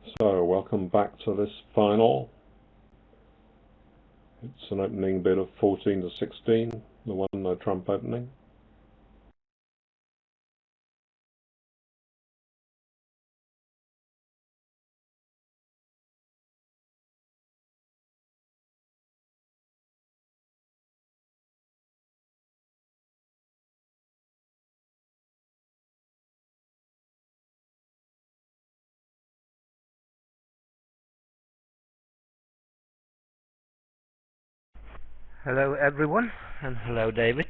So, welcome back to this final. It's an opening bid of 14 to 16, the one no trump opening. Hello everyone, and hello David.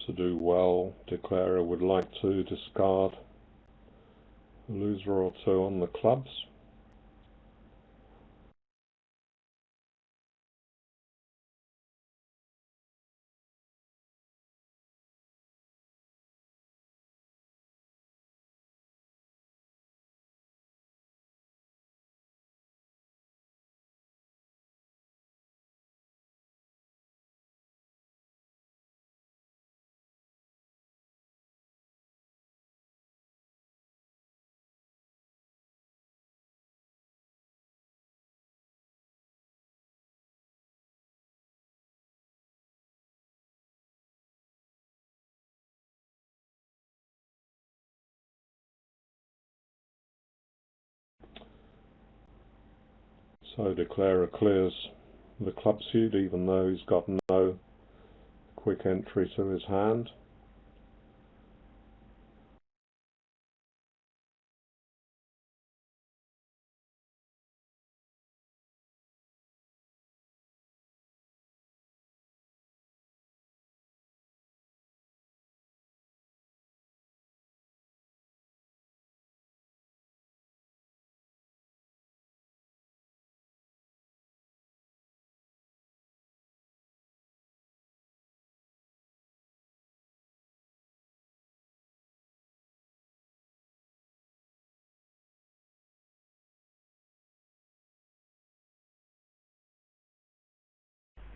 To do well, declarer would like to discard a loser or two on the clubs. So declarer clears the club suit even though he's got no quick entry to his hand.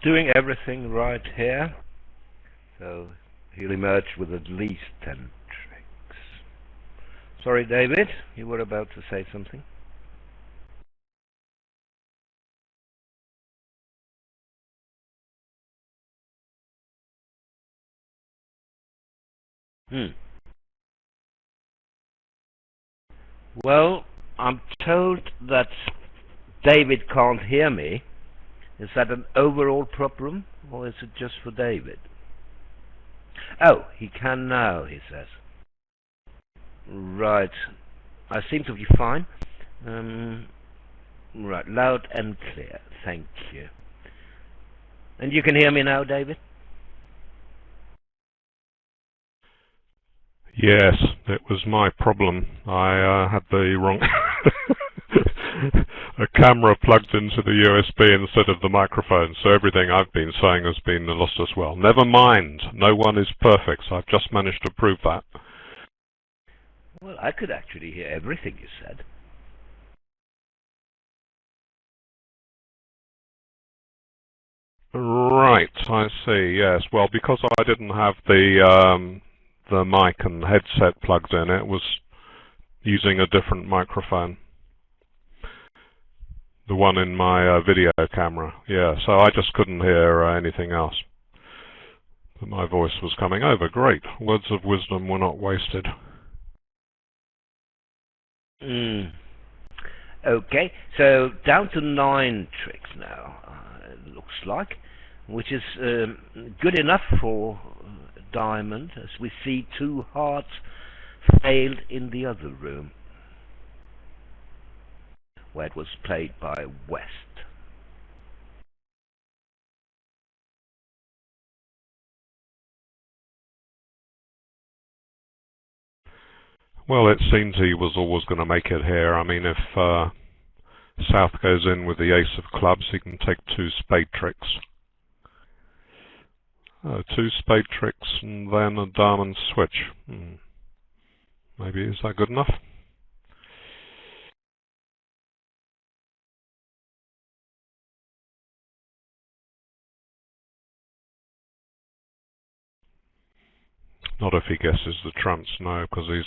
Doing everything right here, so he'll emerge with at least 10 tricks. Sorry David, you were about to say something? Well, I'm told that David can't hear me. Is that an overall problem, or is it just for David? Oh, he can now, he says. Right. I seem to be fine. Right, loud and clear. Thank you. And you can hear me now, David? Yes, it was my problem. I had the wrong a camera plugged into the USB instead of the microphone, so everything I've been saying has been lost as well. Never mind, no one is perfect, so I've just managed to prove that. Well, I could actually hear everything you said. Right, I see, yes. Well, because I didn't have the mic and headset plugged in, it was using a different microphone. The one in my video camera, yeah, so I just couldn't hear anything else. But my voice was coming over. Great. Words of wisdom were not wasted. Okay, so down to 9 tricks now, it looks like, which is good enough for Diamond, as we see 2 hearts failed in the other room, where it was played by West. Well, it seems he was always going to make it here. I mean, if South goes in with the ace of clubs, he can take 2 spade tricks. 2 spade tricks and then a diamond switch. Maybe is that good enough? Not if he guesses the trumps, no, because he's...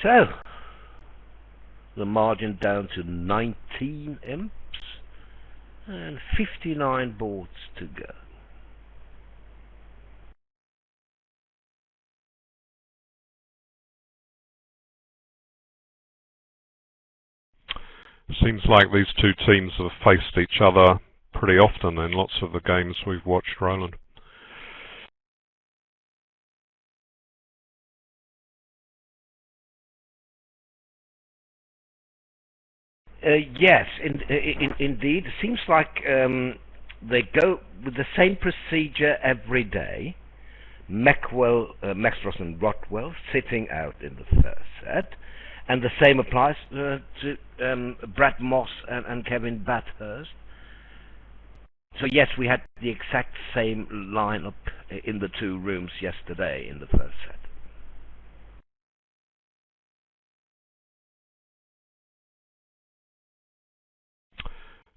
So, the margin down to 19 imps and 59 boards to go. Seems like these two teams have faced each other pretty often in lots of the games we've watched, Roland. Yes, indeed. It seems like they go with the same procedure every day. Maxwell and Rothwell sitting out in the first set. And the same applies to Brad Moss and Kevin Bathurst. So yes, we had the exact same lineup in the two rooms yesterday in the first set.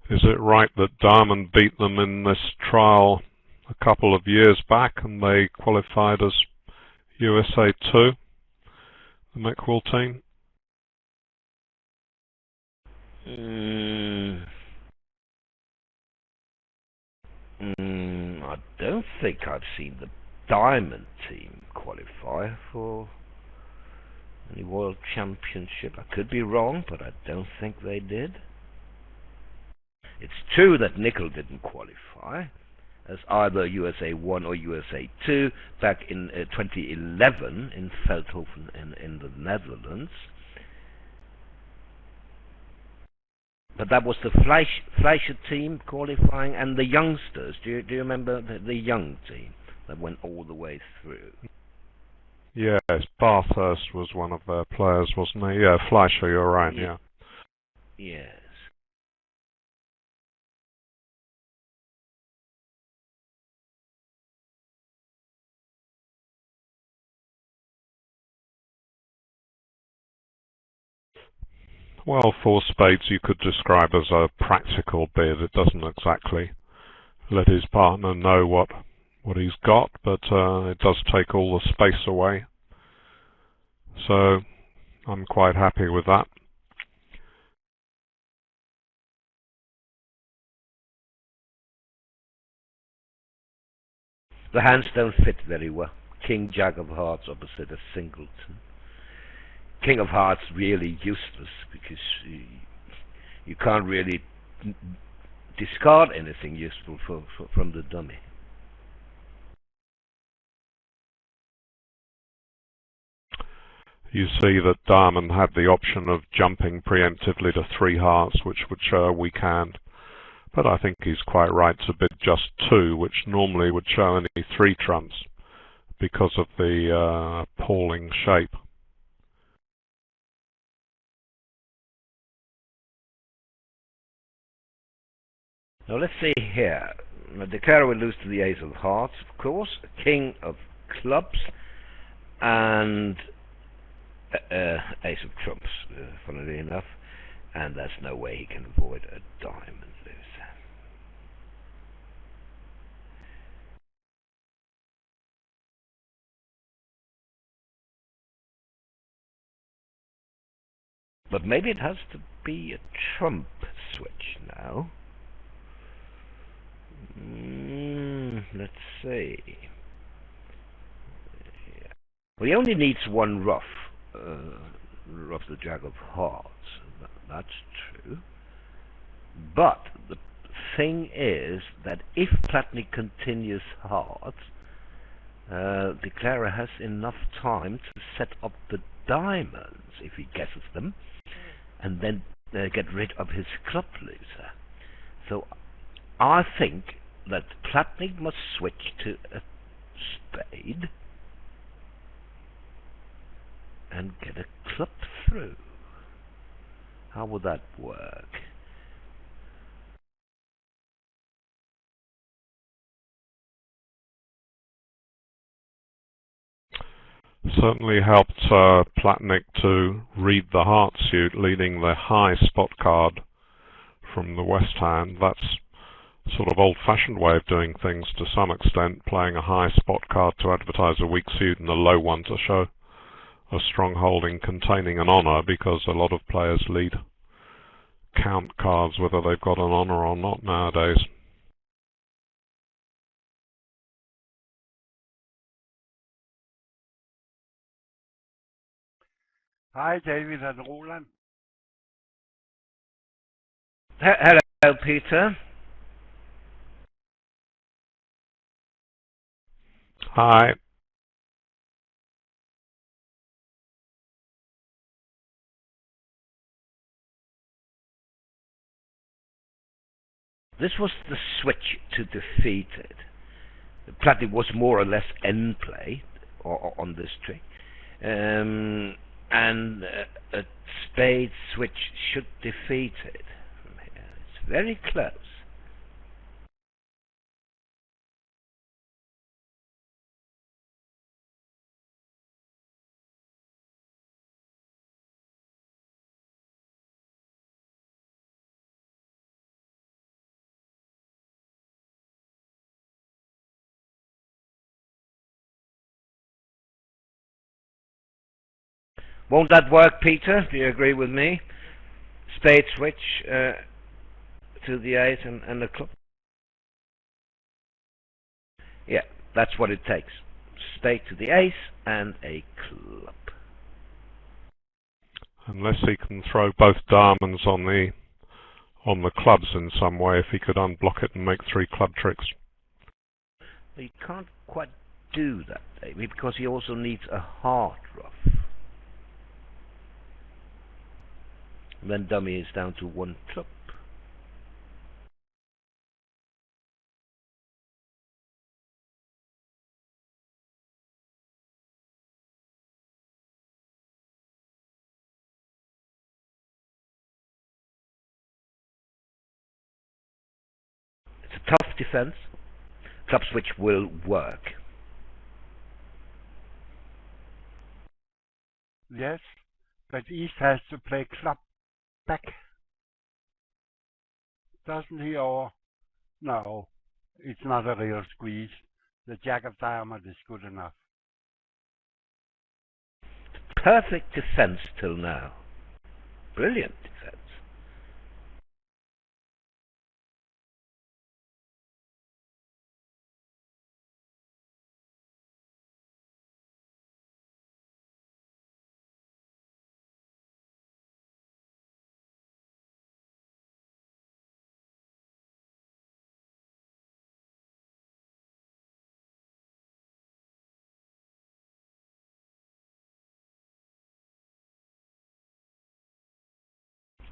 Is it right that Diamond beat them in this trial a couple of years back and they qualified as USA 2, the Nickell team? I don't think I've seen the Diamond team qualify for any World Championship. I could be wrong, but I don't think they did. It's true that Nickell didn't qualify as either USA 1 or USA 2 back in 2011 in Veldhoven in the Netherlands. But that was the Fleischer team qualifying, and the youngsters. Do you remember the young team that went all the way through? Yes, Bathurst was one of their players, wasn't he? Yeah, Fleischer, you're right, yeah. Yes. Well, four spades you could describe as a practical bid. It doesn't exactly let his partner know what he's got, but it does take all the space away. So I'm quite happy with that. The hands don't fit very well. King, Jack of Hearts opposite a singleton. King of Hearts really useless because you can't really discard anything useful from the dummy. You see that Diamond had the option of jumping preemptively to 3 hearts, which would show a weak hand. But I think he's quite right to bid just 2, which normally would show only 3 trumps because of the appalling shape. Now let's see here. The declarer will lose to the Ace of Hearts, of course, King of Clubs, and Ace of Trumps, funnily enough, and there's no way he can avoid a diamond loser. But maybe it has to be a trump switch now. Let's see. Well, he only needs one ruff. Ruff the Jack of Hearts. That's true. But the thing is that if Platnik continues hearts, Declarer has enough time to set up the diamonds, if he guesses them, and then get rid of his club loser. So I think that Platnik must switch to a spade and get a club through. How would that work? Certainly helped Platnick to read the heart suit, leading the high spot card from the west hand. That's sort of old-fashioned way of doing things to some extent, playing a high spot card to advertise a weak suit and a low one to show a strong holding containing an honor, because a lot of players lead count cards whether they've got an honor or not nowadays. Hi, David and Roland. Hello, Peter. Hi. This was the switch to defeat it. Platnick was more or less end play on this trick. And a spade switch should defeat it from here. It's very close. Won't that work, Peter? Do you agree with me? Spade switch to the ace and the club. Yeah, that's what it takes. Spade to the ace and a club. Unless he can throw both diamonds on the clubs in some way, if he could unblock it and make 3 club tricks. He can't quite do that, David, because he also needs a heart ruff. And then dummy is down to 1 club. It's a tough defense. Club switch will work. Yes, but East has to play club back. Doesn't he? Or no, it's not a real squeeze. The jack of diamond is good enough. Perfect defense till now. Brilliant defense.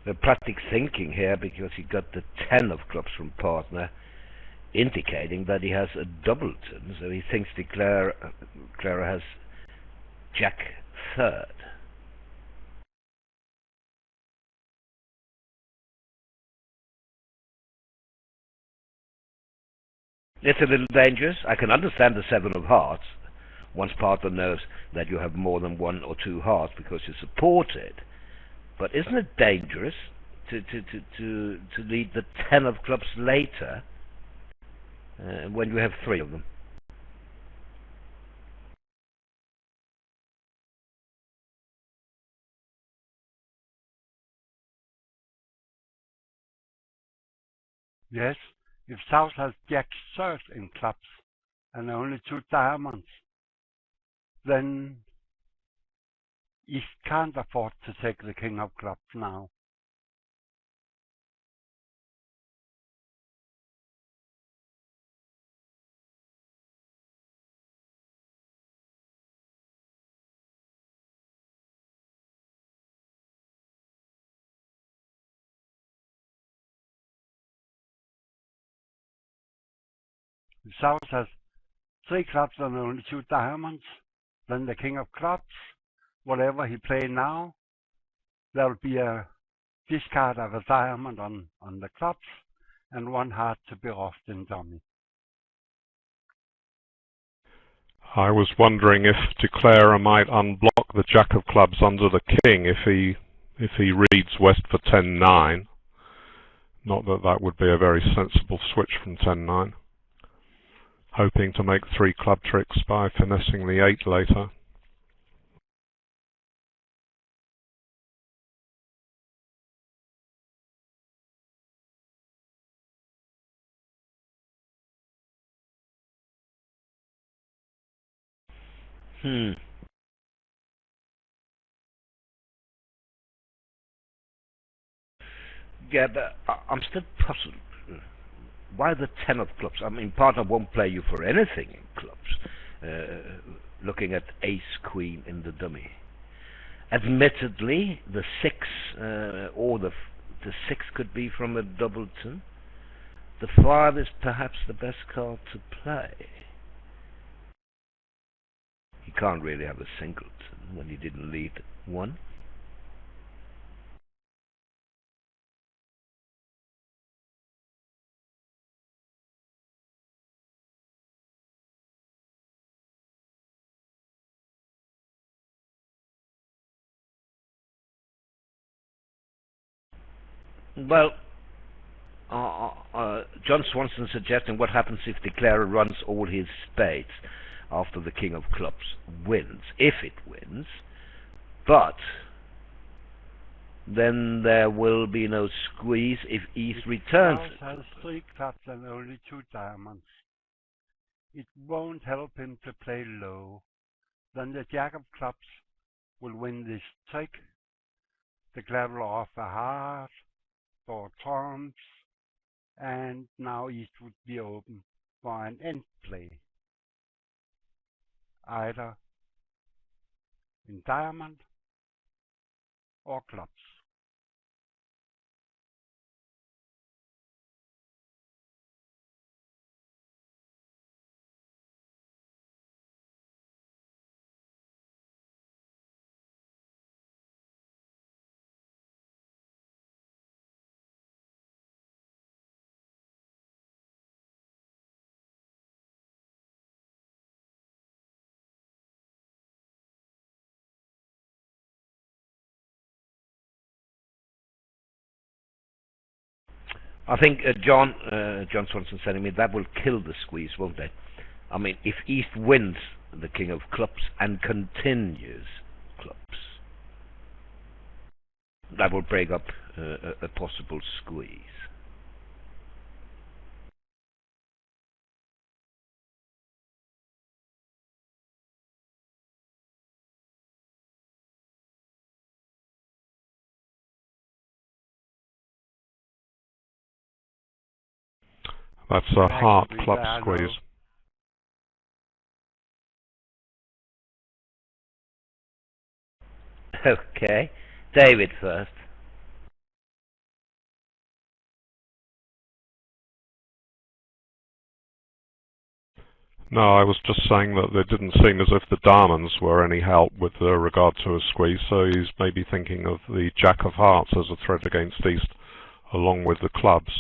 The Platnick thinking here, because he got the 10 of clubs from partner, indicating that he has a doubleton, so he thinks Clara has jack third. It's a little dangerous. I can understand the 7 of hearts. One's partner knows that you have more than 1 or 2 hearts because you support it. But isn't it dangerous to lead the 10 of clubs later when you have 3 of them? Yes, if South has jack third in clubs and only 2 diamonds, then East can't afford to take the king of clubs now. If South has 3 clubs and only 2 diamonds, then the king of clubs, whatever he play now, there will be a discard of a diamond on the clubs and 1 heart to be off in dummy. I was wondering if declarer might unblock the jack of clubs under the king if he reads west for 10-9. Not that that would be a very sensible switch from 10-9. Hoping to make 3 club tricks by finessing the 8 later. Yeah, but I'm still puzzled. Why the 10 of clubs? I mean, partner won't play you for anything in clubs. Looking at ace queen in the dummy. Admittedly, the 6 or the 6 could be from a doubleton. The 5 is perhaps the best card to play. He can't really have a singleton when he didn't lead 1. Well, John Swanson suggesting what happens if declarer runs all his spades after the king of clubs wins, if it wins, but then there will be no squeeze if East returns. If has 3 clubs and only 2 diamonds, it won't help him to play low. Then the jack of clubs will win this trick. Declarer off a heart for trumps, and now East would be open for an end play, either in diamond or clubs. I think John Swanson telling me that will kill the squeeze, won't it? I mean, if East wins the king of clubs and continues clubs, that will break up a possible squeeze. That's a heart club squeeze. Okay, David first. No, I was just saying that it didn't seem as if the diamonds were any help with regard to a squeeze, so he's maybe thinking of the jack of hearts as a threat against East, along with the clubs.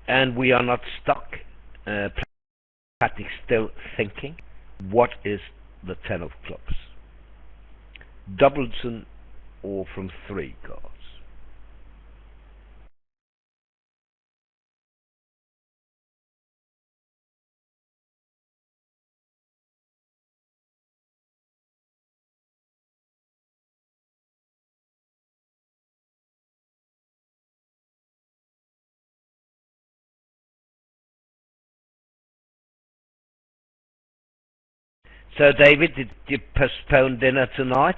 And we are not stuck. Patrick's still thinking. What is the 10 of clubs? Doubleton or from 3 cards? So, David, did you postpone dinner tonight?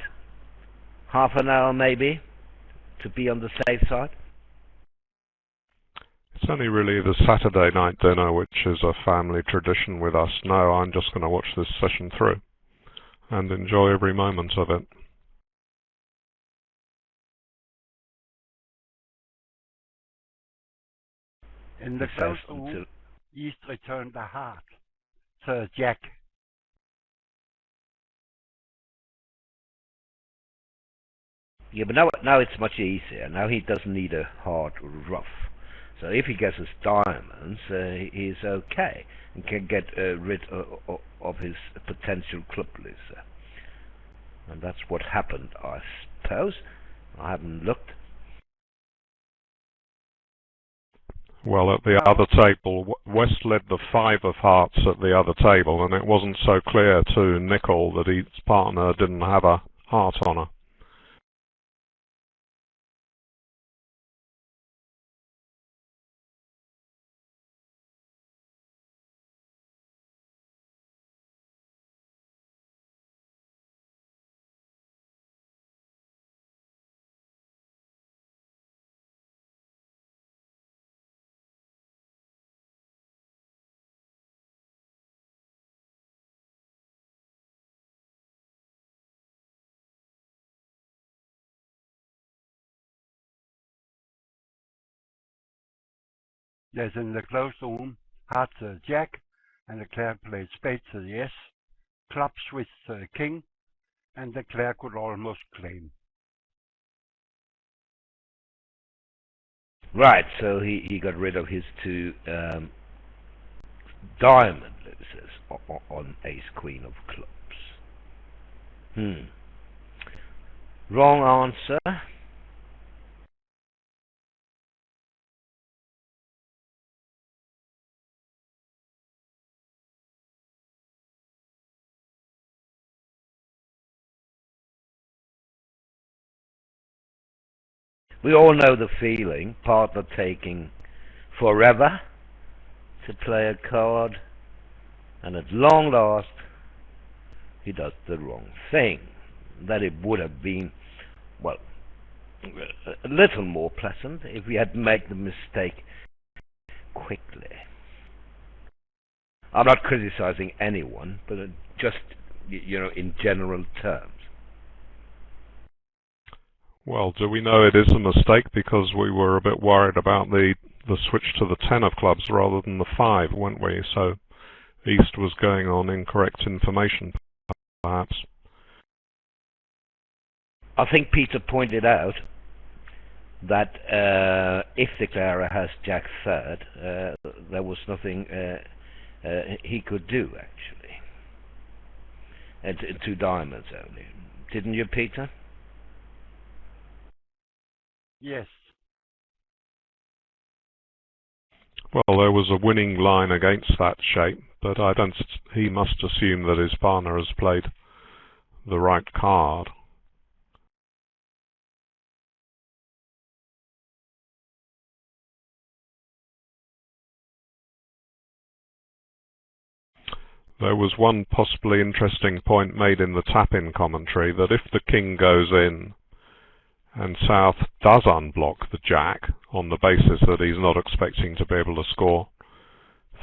Half an hour, maybe, to be on the safe side? It's only really the Saturday night dinner, which is a family tradition with us. No, I'm just going to watch this session through and enjoy every moment of it. In the close room, East returned a heart, so a jack. Yeah, but now it's much easier. Now he doesn't need a hard rough. So if he gets his diamonds, he's okay and can get rid of his potential club loser. And that's what happened, I suppose. I haven't looked. Well, at the other table, West led the 5 of hearts at the other table, and it wasn't so clear to Nickell that his partner didn't have a heart on her. Yes, in the closed room, heart to the jack, and the Clare played spade to the S, club switched to the king, and the Clare could almost claim. Right, so he got rid of his 2 diamond losers on ace queen of clubs. Wrong answer. We all know the feeling, partner taking forever to play a card, and at long last he does the wrong thing. That it would have been, well, a little more pleasant if we had made the mistake quickly. I'm not criticizing anyone, but just, in general terms. Well, do we know it is a mistake because we were a bit worried about the switch to the 10 of clubs rather than the 5, weren't we? So East was going on incorrect information, perhaps. I think Peter pointed out that if the Clara has Jack third, there was nothing he could do, actually. And 2 diamonds only. Didn't you, Peter? Yes. Well, there was a winning line against that shape, but he must assume that his partner has played the right card. There was one possibly interesting point made in the tap-in commentary, that if the king goes in and South does unblock the jack on the basis that he's not expecting to be able to score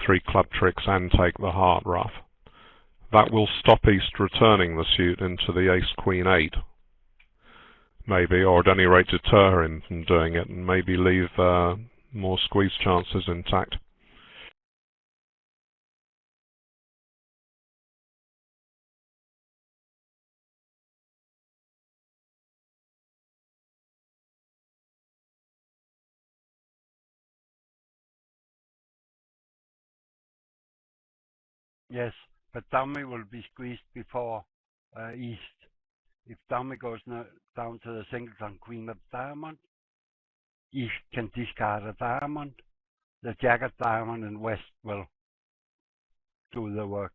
3 club tricks and take the heart rough, that will stop East returning the suit into the ace-queen 8, maybe, or at any rate deter him from doing it and maybe leave more squeeze chances intact. Yes, but dummy will be squeezed before East. If dummy goes down to the singleton queen of diamond, East can discard a diamond. The jack of diamond and West will do the work.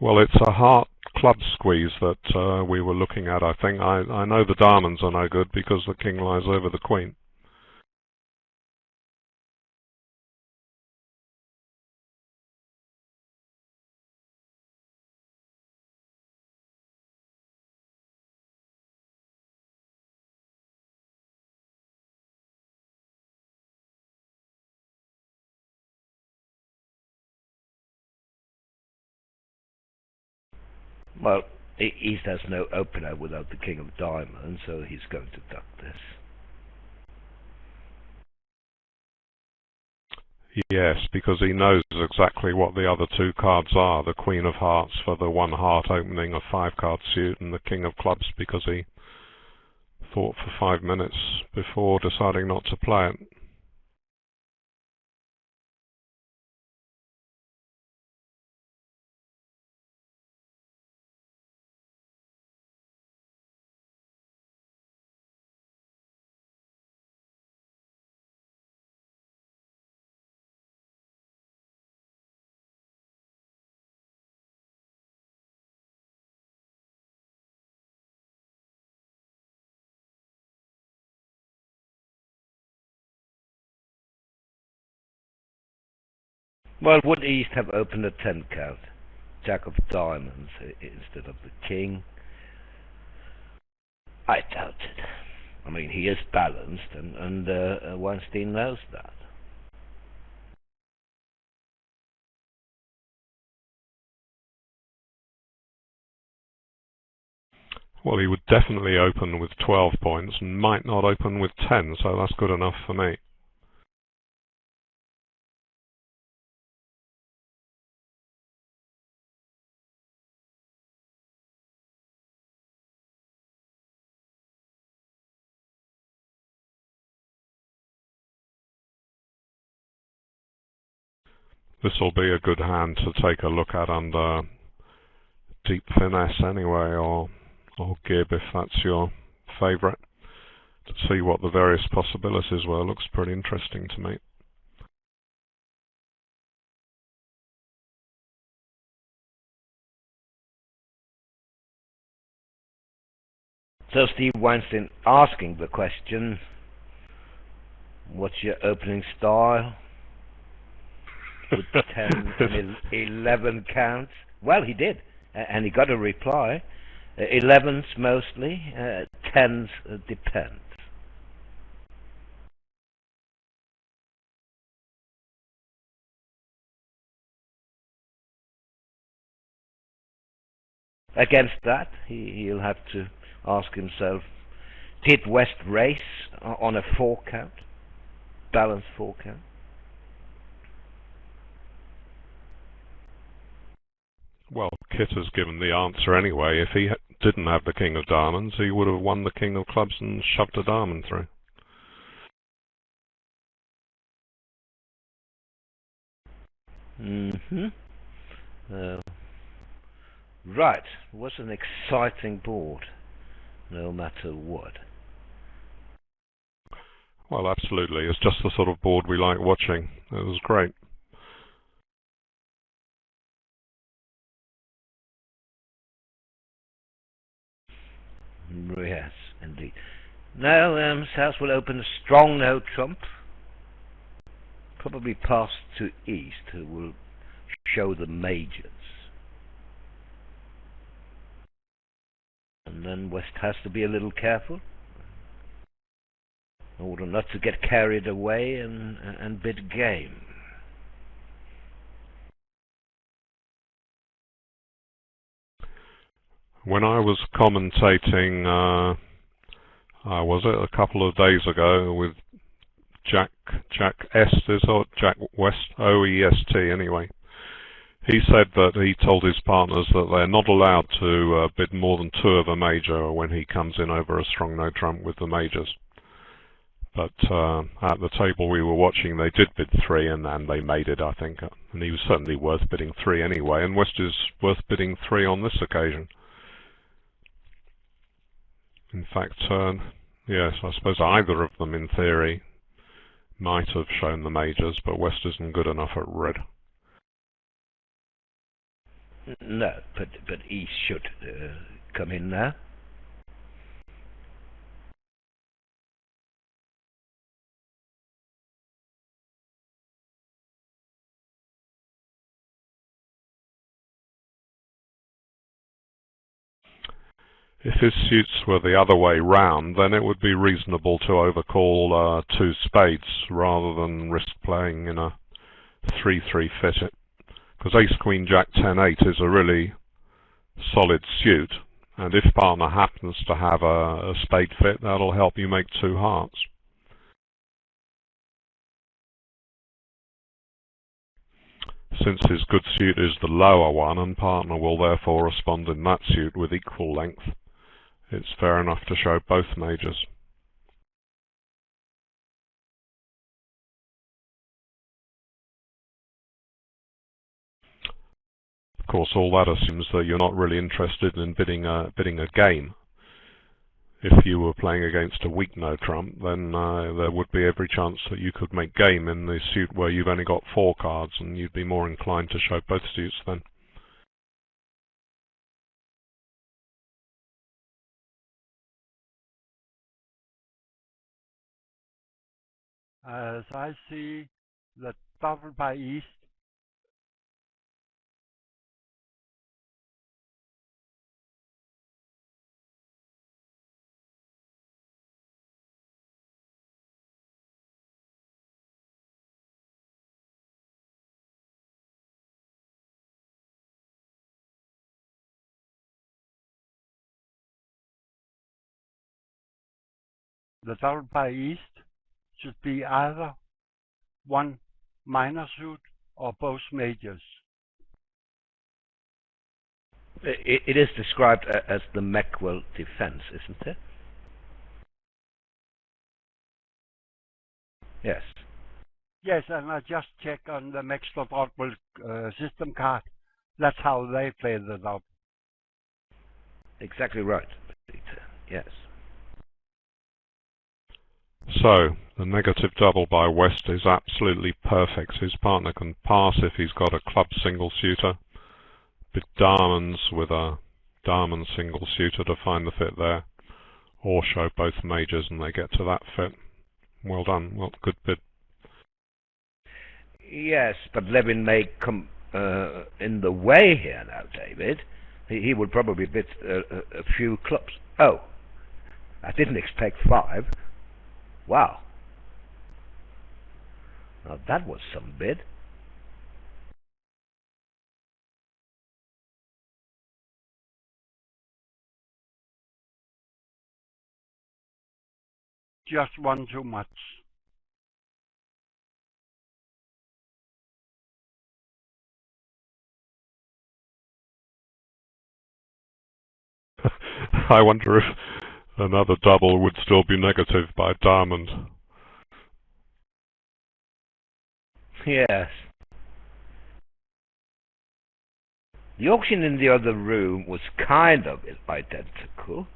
Well, it's a heart club squeeze that we were looking at, I think. I know the diamonds are no good because the king lies over the queen. Well, East has no opener without the king of diamonds, so he's going to duck this. Yes, because he knows exactly what the other two cards are. The Queen of Hearts for the one heart opening a 5-card suit, and the King of Clubs because he thought for 5 minutes before deciding not to play it. Well, would East have opened a 10 count? Jack of Diamonds instead of the King? I doubt it. I mean, he is balanced, and Weinstein knows that. Well, he would definitely open with 12 points and might not open with 10, so that's good enough for me. This will be a good hand to take a look at under deep finesse anyway, or gib if that's your favourite, to see what the various possibilities were. Looks pretty interesting to me. So Steve Weinstein asking the question, what's your opening style? With 10 and 11 counts? Well, he did, and he got a reply. 11s mostly, 10s depends. Against that, he'll have to ask himself, did West race on a 4 count? Balanced 4 count? Well, Kit has given the answer anyway. If he didn't have the King of Diamonds, he would have won the King of Clubs and shoved a diamond through. Right, it was an exciting board, no matter what. Well, absolutely. It's just the sort of board we like watching. It was great. Yes, indeed. Now, South will open a strong no trump. Probably pass to East, who will show the majors. And then West has to be a little careful in order not to get carried away and bid game. When I was commentating, was it a couple of days ago with Jack Estes or Jack West, OEST anyway. He said that he told his partners that they're not allowed to bid more than 2 of a major when he comes in over a strong no trump with the majors. But at the table we were watching, they did bid 3 and they made it, I think. And he was certainly worth bidding 3 anyway. And West is worth bidding 3 on this occasion. In fact, yes, I suppose either of them in theory might have shown the majors, but West isn't good enough at red. No, but East should come in now. If his suits were the other way round, then it would be reasonable to overcall 2 spades rather than risk playing in a 3-3 fit. Because Ace Queen Jack 10-8 is a really solid suit, and if partner happens to have a spade fit, that'll help you make 2 hearts. Since his good suit is the lower one and partner will therefore respond in that suit with equal length, it's fair enough to show both majors. Of course, all that assumes that you're not really interested in bidding a game. If you were playing against a weak no-trump, then there would be every chance that you could make game in the suit where you've only got 4 cards, and you'd be more inclined to show both suits then. As I see the double by East, the double by East should be either one minor suit or both majors. It is described as the Nickell defense, isn't it? Yes. Yes, and I just check on the Nickell double system card. That's how they play the double. Exactly right, Peter. Yes. So, the negative double by West is absolutely perfect. His partner can pass if he's got a club single suitor, bid diamonds with a diamond single suitor to find the fit there, or show both majors and they get to that fit. Well done, well, good bid. Yes, but Levin may come in the way here now, David. He would probably bid a few clubs. Oh, I didn't expect 5. Wow. Now that was some bid. Just one too much. I wonder if another double would still be negative by diamond. Yes. The auction in the other room was kind of identical.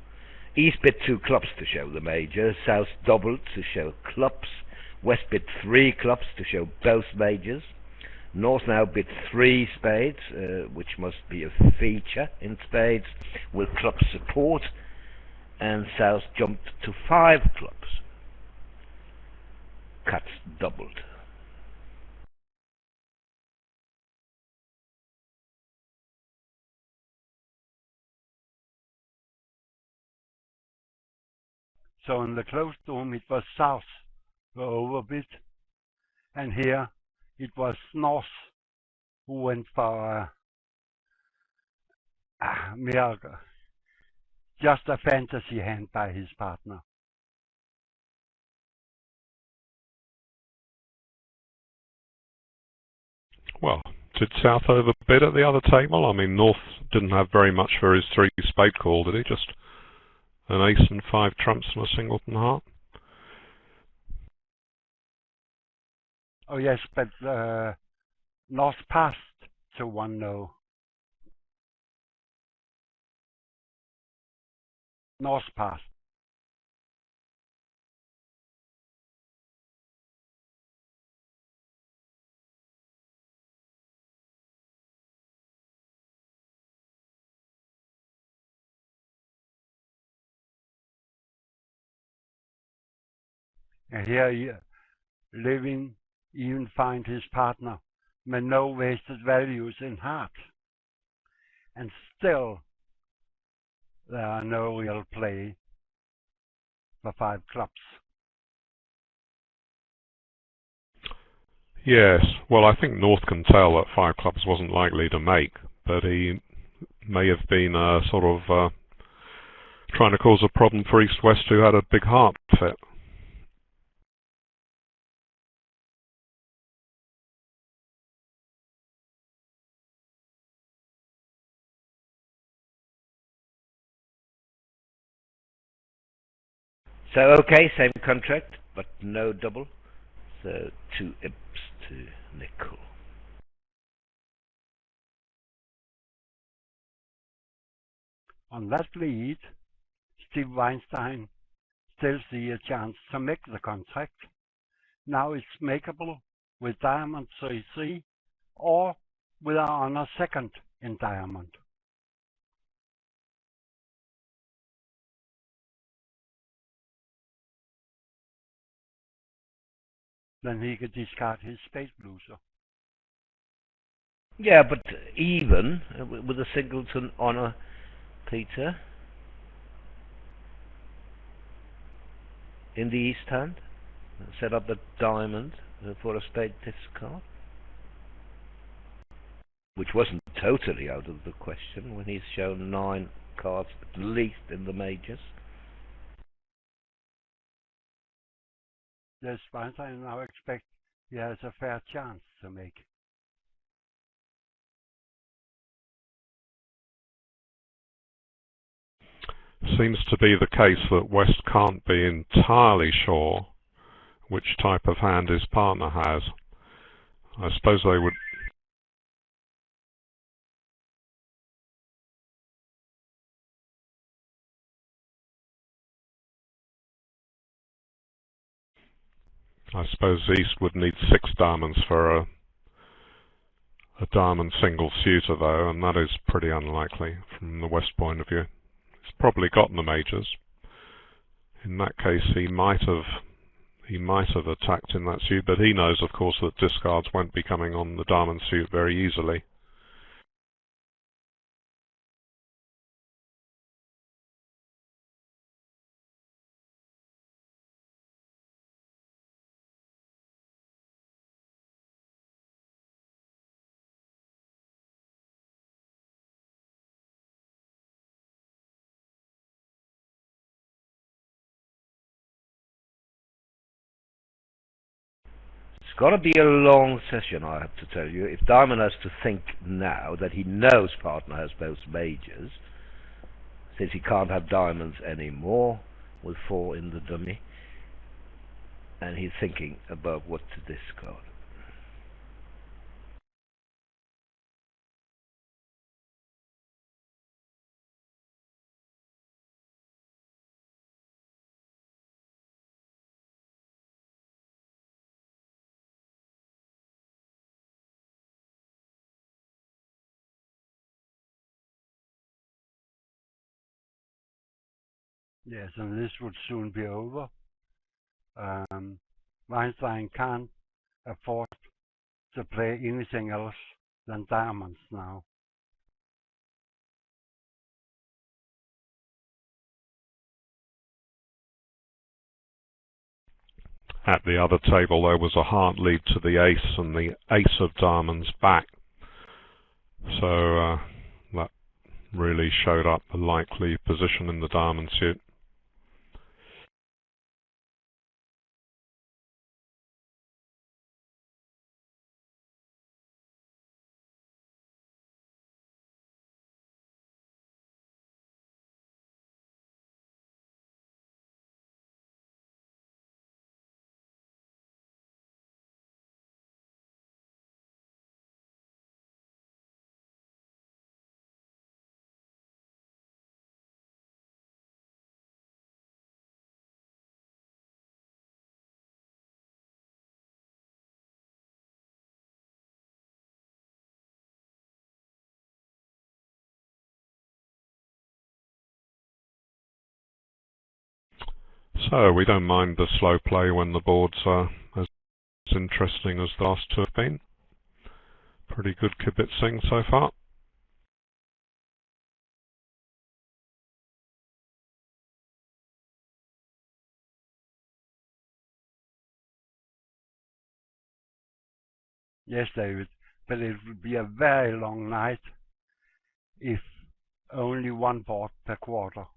East bid 2 clubs to show the major, South doubled to show clubs, West bid 3 clubs to show both majors, North now bid 3 spades, which must be a feature in spades, with club support, and South jumped to 5 clubs. Cuts doubled. So in the closed room it was South who overbid, and here it was North who went for miracle. Just a fantasy hand by his partner. Well, did South overbid at the other table? I mean, North didn't have very much for his 3 spade call, did he? Just an ace and 5 trumps and a singleton heart? Oh yes, but North passed to 1-0. North passed. And here Levin even find his partner with no wasted values in heart. And still there are no real play for 5 clubs. Yes, well, I think North can tell that 5 clubs wasn't likely to make, but he may have been sort of trying to cause a problem for East-West, who had a big heart fit. So okay, same contract, but no double. So 2 imps to Nickell. On that lead, Steve Weinstein still see a chance to make the contract. Now it's makeable with diamond 33 or with an honor second in diamond. Then he could discard his spade loser. Yeah, but even with a singleton honor, Peter, in the east hand, set up the diamond for a spade discard, which wasn't totally out of the question when he's shown 9 cards at least in the majors. Yes, Weinstein now expect he has a fair chance to make. Seems to be the case that West can't be entirely sure which type of hand his partner has. I suppose they would... I suppose East would need 6 diamonds for a diamond single suitor though, and that is pretty unlikely from the West point of view. He's probably gotten the majors. In that case he might have attacked in that suit, but he knows of course that discards won't be coming on the diamond suit very easily. It's got to be a long session, I have to tell you. If Diamond has to think now that he knows partner has both majors, since he can't have diamonds anymore with 4 in the dummy, and he's thinking about what to discard. Yes, and this would soon be over. Weinstein can't afford to play anything else than diamonds now. At the other table there was a hard lead to the ace and the ace of diamonds back. So that really showed up a likely position in the diamond suit. So we don't mind the slow play when the boards are as interesting as the last 2 have been. Pretty good kibitzing so far. Yes, David, but it would be a very long night if only 1 board per quarter.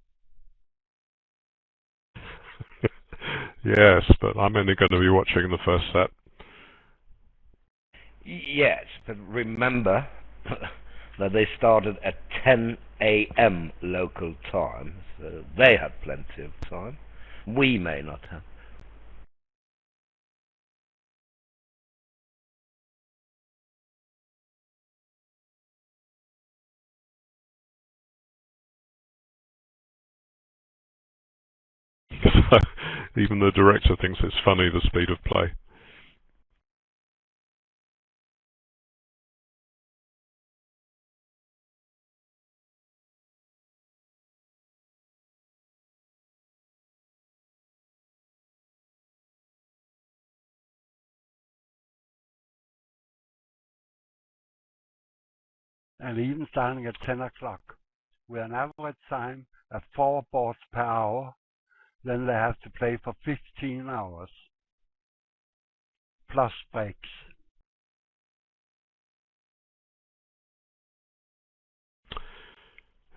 Yes, but I'm only going to be watching the first set. Yes, but remember that they started at 10 AM local time, so they had plenty of time. We may not have. Even the director thinks it's funny, the speed of play. And even starting at 10 o'clock, with an average time of 4 boards per hour, then they have to play for 15 hours, plus breaks.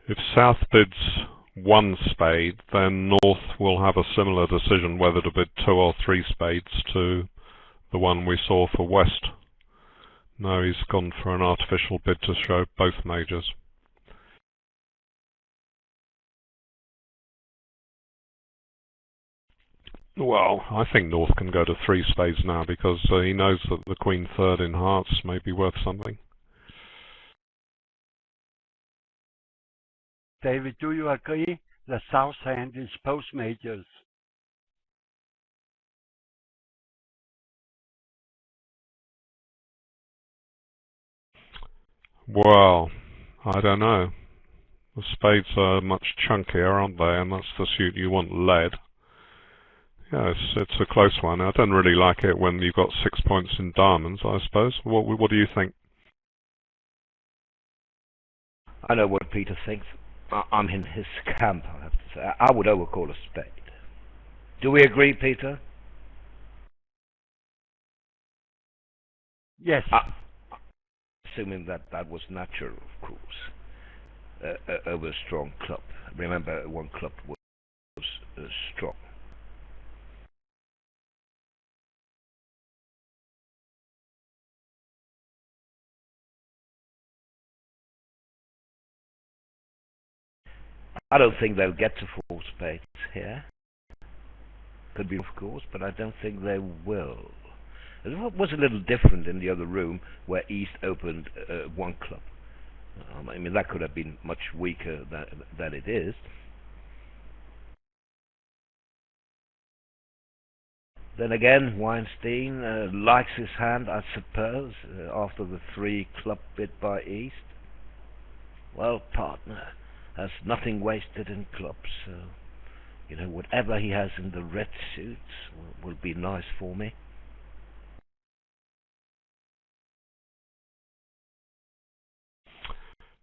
If South bids 1 spade, then North will have a similar decision whether to bid 2 or 3 spades to the one we saw for West. No, he's gone for an artificial bid to show both majors. Well, I think North can go to 3 spades now because he knows that the Queen third in hearts may be worth something. David, do you agree that South's hand is post majors? Well, I don't know. The spades are much chunkier, aren't they? And that's the suit you want, lead. Yeah, it's a close one. I don't really like it when you've got 6 points in diamonds, I suppose. What do you think? I know what Peter thinks. I'm in his camp, I have to say. I would overcall a spade. Do we agree, Peter? Yes. Assuming that was natural, of course, over a strong club. Remember, one club was strong. I don't think they'll get to 4 spades here. Could be, of course, but I don't think they will. It was a little different in the other room where East opened 1 club. I mean, that could have been much weaker than it is. Then again, Weinstein likes his hand, I suppose, after the 3 club bid by East. Well, partner has nothing wasted in clubs, so, you know, whatever he has in the red suits will be nice for me.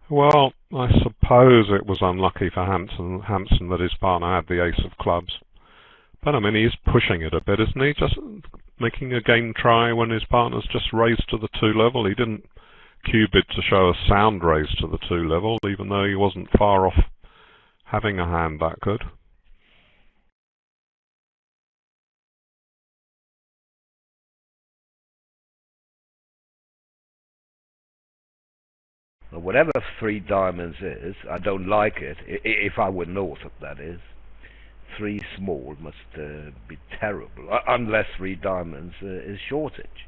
Well, I suppose it was unlucky for Hampson that his partner had the ace of clubs. But I mean, he's pushing it a bit, isn't he? Just making a game try when his partner's just raised to the 2 level. He didn't Q-bid to show a sound raise to the 2 level, even though he wasn't far off having a hand that good. Well, whatever 3 diamonds is, I don't like it. If I were North, that is. 3 small must be terrible, unless 3 diamonds is shortage.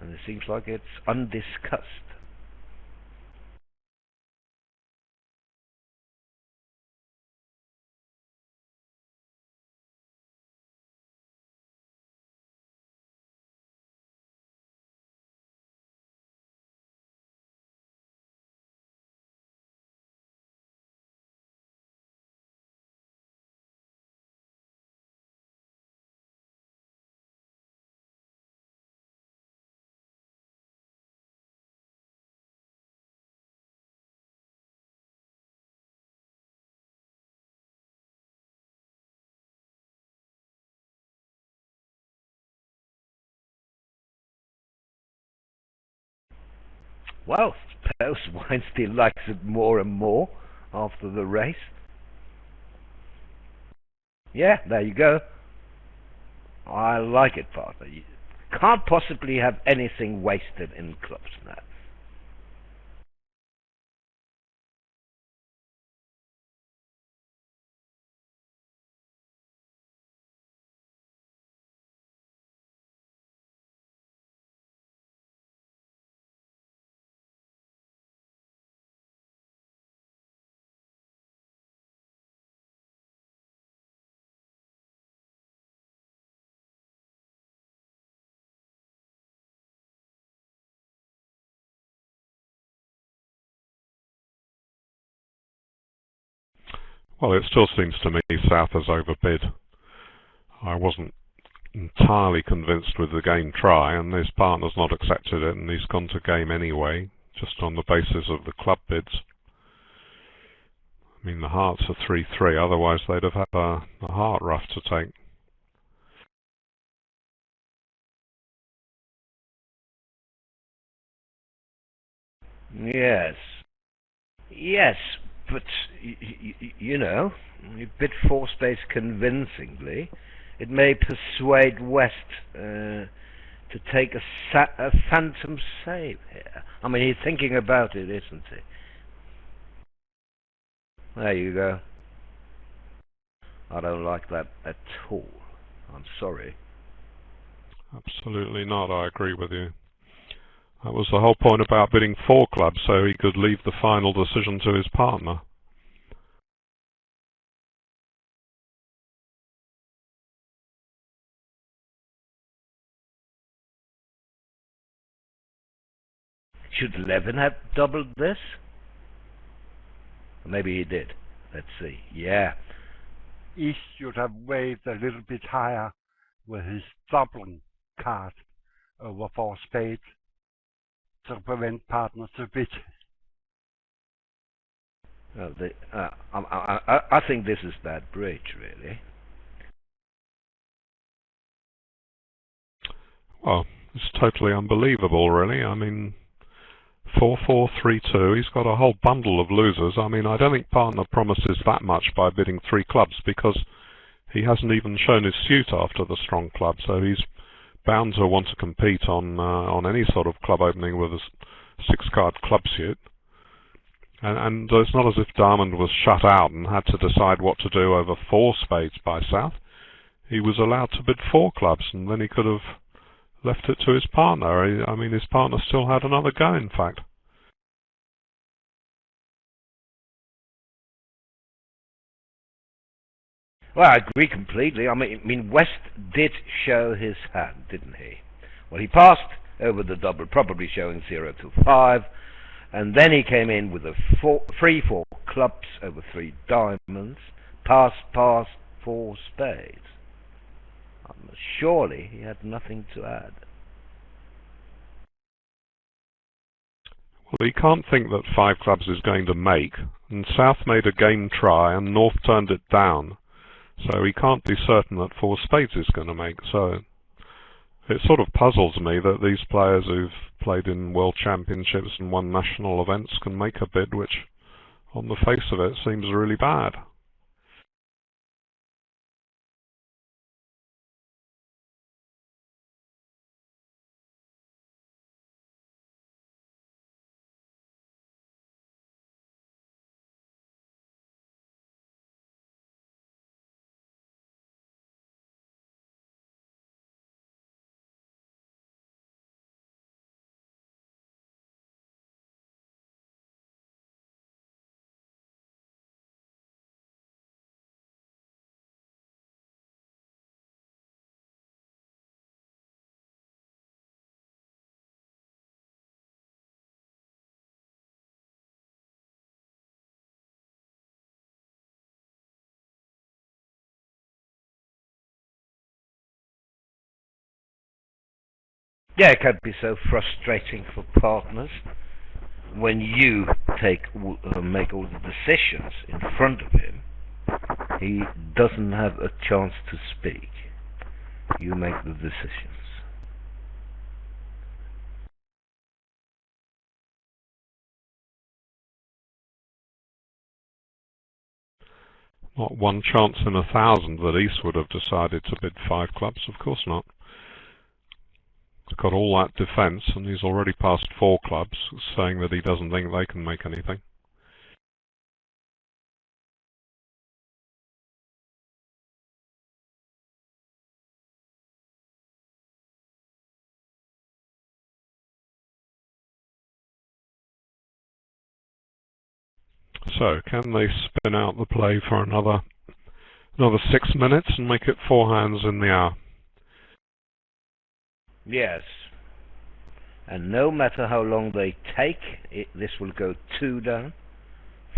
And it seems like it's undiscussed. Well, suppose Weinstein likes it more and more after the race. Yeah, there you go. I like it, partner. You can't possibly have anything wasted in clubs now. Well, it still seems to me South has overbid. I wasn't entirely convinced with the game try, and his partner's not accepted it, and he's gone to game anyway, just on the basis of the club bids. I mean, the hearts are 3-3, otherwise they'd have had a heart rough to take. Yes. Yes, but, you know, you bid 4 spades convincingly. It may persuade West to take a phantom save here. I mean, he's thinking about it, isn't he? There you go. I don't like that at all. I'm sorry. Absolutely not, I agree with you. That was the whole point about bidding 4 clubs, so he could leave the final decision to his partner. Should Levin have doubled this? Maybe he did. Let's see. Yeah. East should have waved a little bit higher with his doubling card over 4 spades to prevent partners to bid. I think this is bad bridge, really. Well, it's totally unbelievable, really. I mean, 4-4, 3-2, he's got a whole bundle of losers. I mean, I don't think partner promises that much by bidding 3 clubs, because he hasn't even shown his suit after the strong club, so he's bound to want to compete on any sort of club opening with a 6-card club suit. And it's not as if Diamond was shut out and had to decide what to do over 4 spades by South. He was allowed to bid 4 clubs, and then he could have left it to his partner. I mean, his partner still had another go, in fact. Well, I agree completely. I mean, West did show his hand, didn't he? Well, he passed over the double, probably showing 0-5, and then he came in with a 3-4 clubs over 3 diamonds, past 4 spades. Surely he had nothing to add. Well, he can't think that 5 clubs is going to make, and South made a game try, and North turned it down. So he can't be certain that 4 spades is going to make. So it sort of puzzles me that these players who've played in World Championships and won national events can make a bid which, on the face of it, seems really bad. Yeah, it can be so frustrating for partners when you make all the decisions in front of him. He doesn't have a chance to speak. You make the decisions. Not one chance in 1,000 that East would have decided to bid 5 clubs, of course not. He's got all that defence, and he's already passed 4 clubs, saying that he doesn't think they can make anything. So, can they spin out the play for another 6 minutes and make it 4 hands in the hour? Yes. And no matter how long they take, this will go 2 down,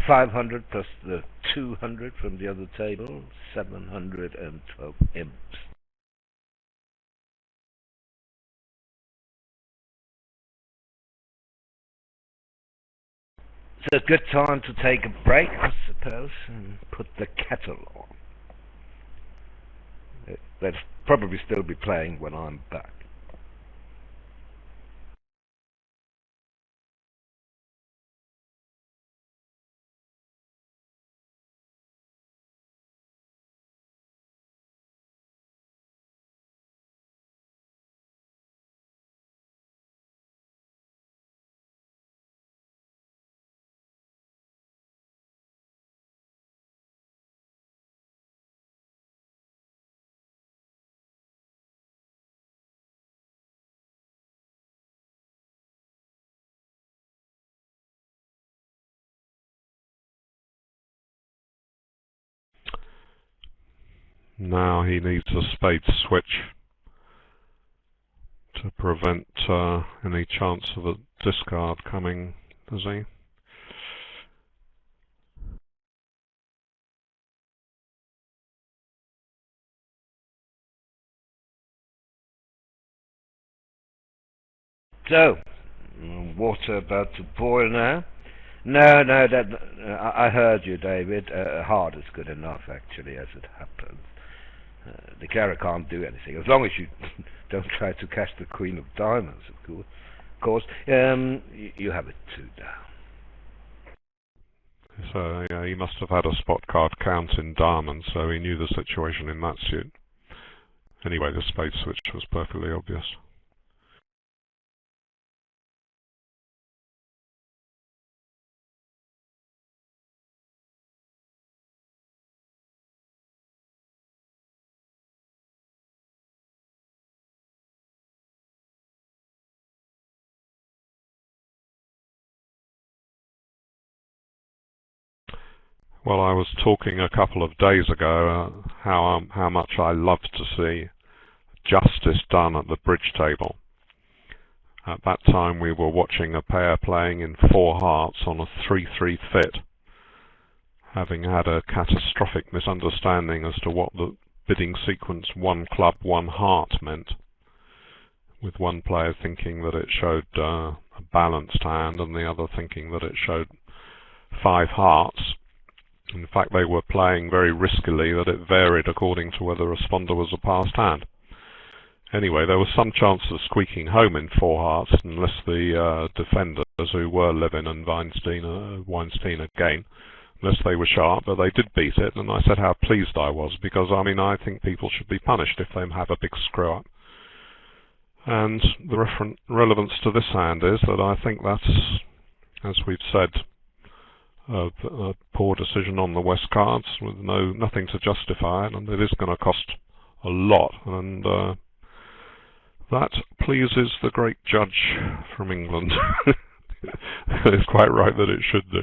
500 plus the 200 from the other table, 712 imps. It's a good time to take a break, I suppose, and put the kettle on. They'll probably still be playing when I'm back. Now he needs a spade switch to prevent any chance of a discard coming, does he? So, water about to boil now. No, that I heard you, David. Hard is good enough, actually, as it happens. The carrier can't do anything, as long as you don't try to catch the queen of diamonds, of course. You have it 2 down. So yeah, he must have had a spot card count in diamonds, so he knew the situation in that suit. Anyway, the spade switch was perfectly obvious. Well, I was talking a couple of days ago how much I love to see justice done at the bridge table. At that time we were watching a pair playing in 4 hearts on a 3-3 fit, having had a catastrophic misunderstanding as to what the bidding sequence 1 club 1 heart meant, with one player thinking that it showed a balanced hand and the other thinking that it showed 5 hearts. In fact, they were playing very riskily that it varied according to whether a sponder was a passed hand. Anyway, there was some chance of squeaking home in 4 hearts unless the defenders, who were Levin and Weinstein again, unless they were sharp, but they did beat it, and I said how pleased I was, because I think people should be punished if they have a big screw-up. And the relevance to this hand is that I think that's, as we've said, a poor decision on the West cards with nothing to justify it, and it is going to cost a lot, and that pleases the great judge from England. It's quite right that it should do.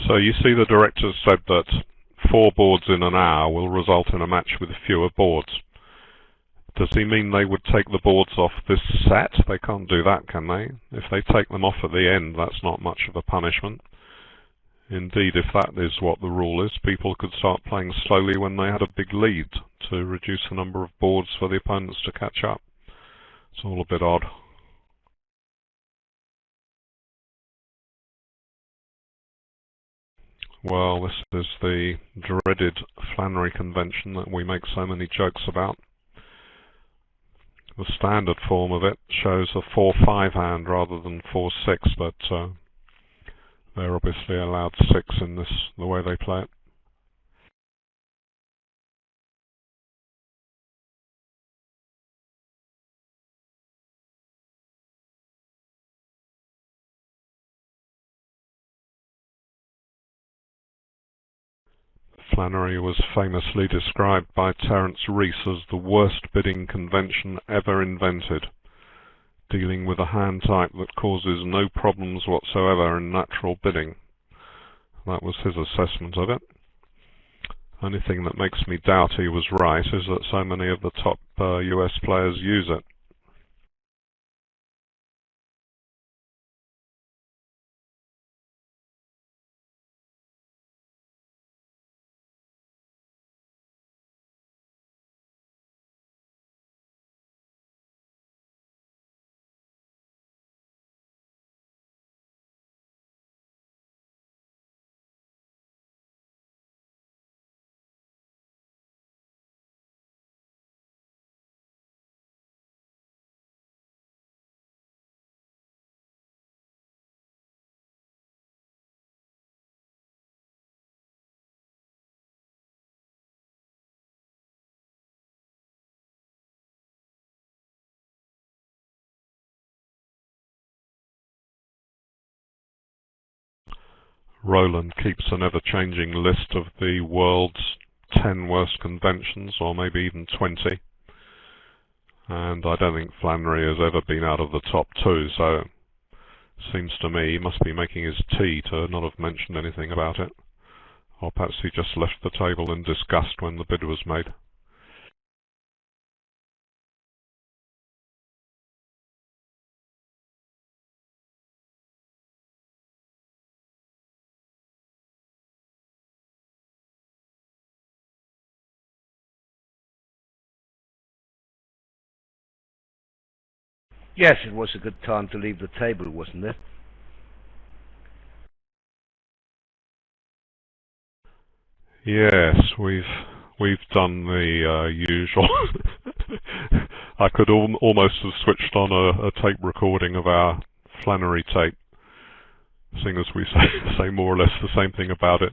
So you see the directors said that 4 boards in an hour will result in a match with fewer boards. Does he mean they would take the boards off this set? They can't do that, can they? If they take them off at the end, that's not much of a punishment. Indeed, if that is what the rule is, people could start playing slowly when they had a big lead to reduce the number of boards for the opponents to catch up. It's all a bit odd. Well, this is the dreaded Flannery convention that we make so many jokes about. The standard form of it shows a 4-5 hand rather than 4-6, but they're obviously allowed 6 in this, the way they play it. Flannery was famously described by Terence Rees as the worst bidding convention ever invented, dealing with a hand type that causes no problems whatsoever in natural bidding. That was his assessment of it. Only thing that makes me doubt he was right is that so many of the top US players use it. Roland keeps an ever-changing list of the world's 10 worst conventions, or maybe even 20. And I don't think Flannery has ever been out of the top 2, so it seems to me he must be making his tea to not have mentioned anything about it. Or perhaps he just left the table in disgust when the bid was made. Yes, it was a good time to leave the table, wasn't it? Yes, we've done the usual. I could almost have switched on a tape recording of our Flannery tape, seeing as we say more or less the same thing about it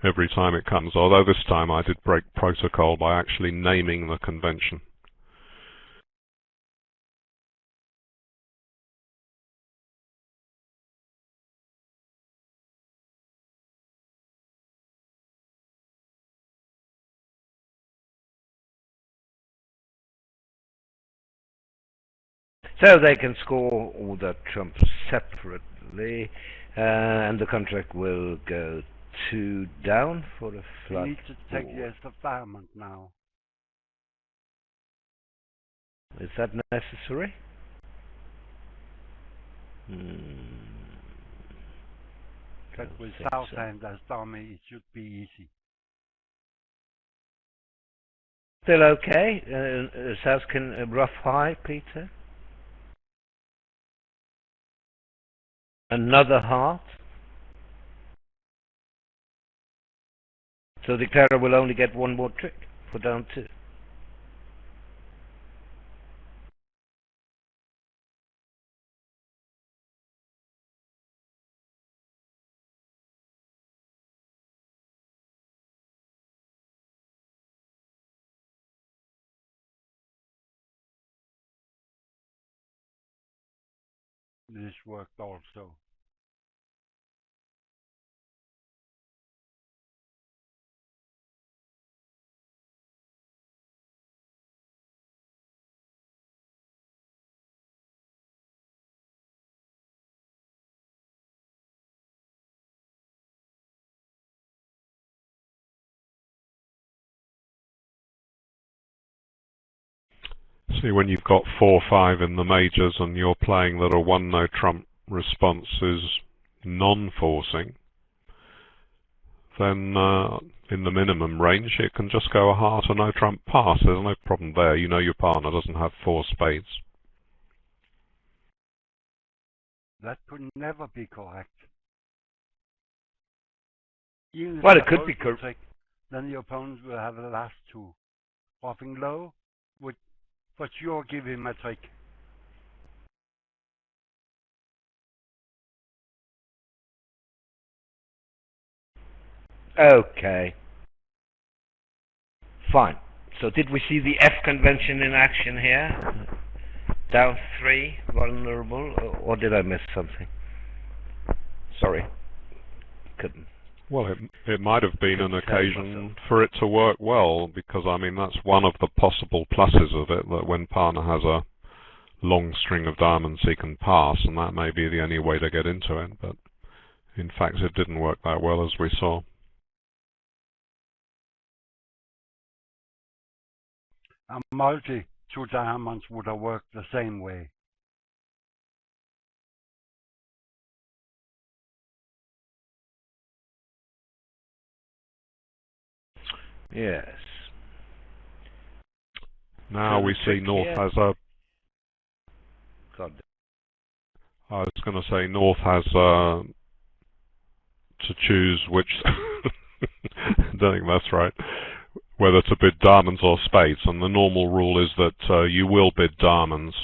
every time it comes, although this time I did break protocol by actually naming the convention. So they can score all the trumps separately, and the contract will go 2 down for a flat. You need to take the ace of diamond now. Is that necessary? But with think south so. hand as dummy, it should be easy. Still okay. South can rough high, Peter. Another heart. So the declarer will only get 1 more trick for down 2. This worked also. See, when you've got 4-5 in the majors and you're playing that a 1-no trump response is non-forcing, then in the minimum range it can just go a heart or no trump pass. There's no problem there. You know your partner doesn't have 4 spades. That could never be correct. Even if Well, you it could hold be the correct. trick, then your opponent will have the last 2. Ruffing low would for sure give him a trick. Okay. Fine. So did we see the F convention in action here? Down 3, vulnerable, or did I miss something? Sorry. Couldn't. Well, it might have been an occasion for it to work well, because I mean that's one of the possible pluses of it, that when partner has a long string of diamonds he can pass, and that may be the only way to get into it, but in fact it didn't work that well, as we saw. A multi 2 diamonds would have worked the same way. Yes. Now So we the see trick North here- has a... God. I was going to say North has to choose which... I don't think that's right. Whether to bid diamonds or spades, and the normal rule is that you will bid diamonds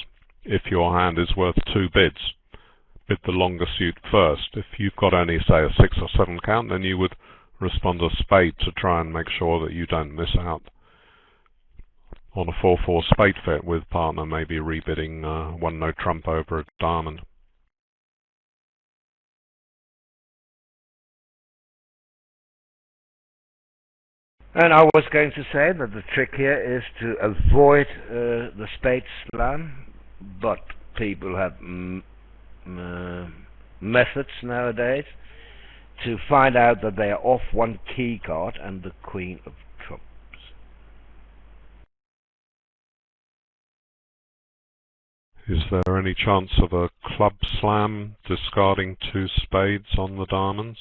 if your hand is worth 2 bids. Bid the longer suit first. If you've got only, say, a 6 or 7 count, then you would respond a spade to try and make sure that you don't miss out on a 4-4 spade fit, with partner maybe rebidding 1 no trump over a diamond. And I was going to say that the trick here is to avoid the spade slam, but people have methods nowadays to find out that they are off 1 key card and the queen of trumps. Is there any chance of a club slam discarding 2 spades on the diamonds?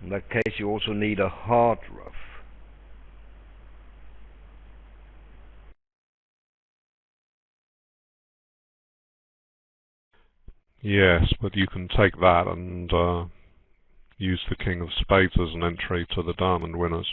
In that case you also need a hard ruff. Yes, but you can take that and use the king of spades as an entry to the diamond winners.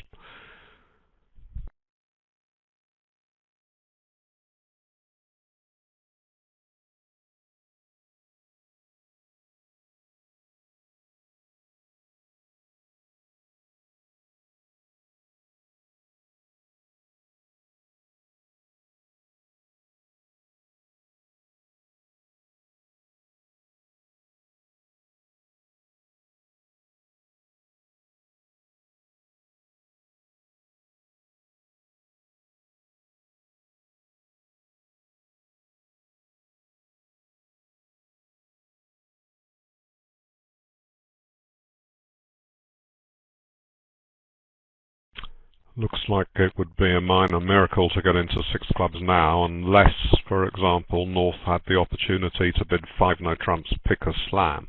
Looks like it would be a minor miracle to get into 6 clubs now, unless, for example, North had the opportunity to bid 5 no trumps, pick a slam,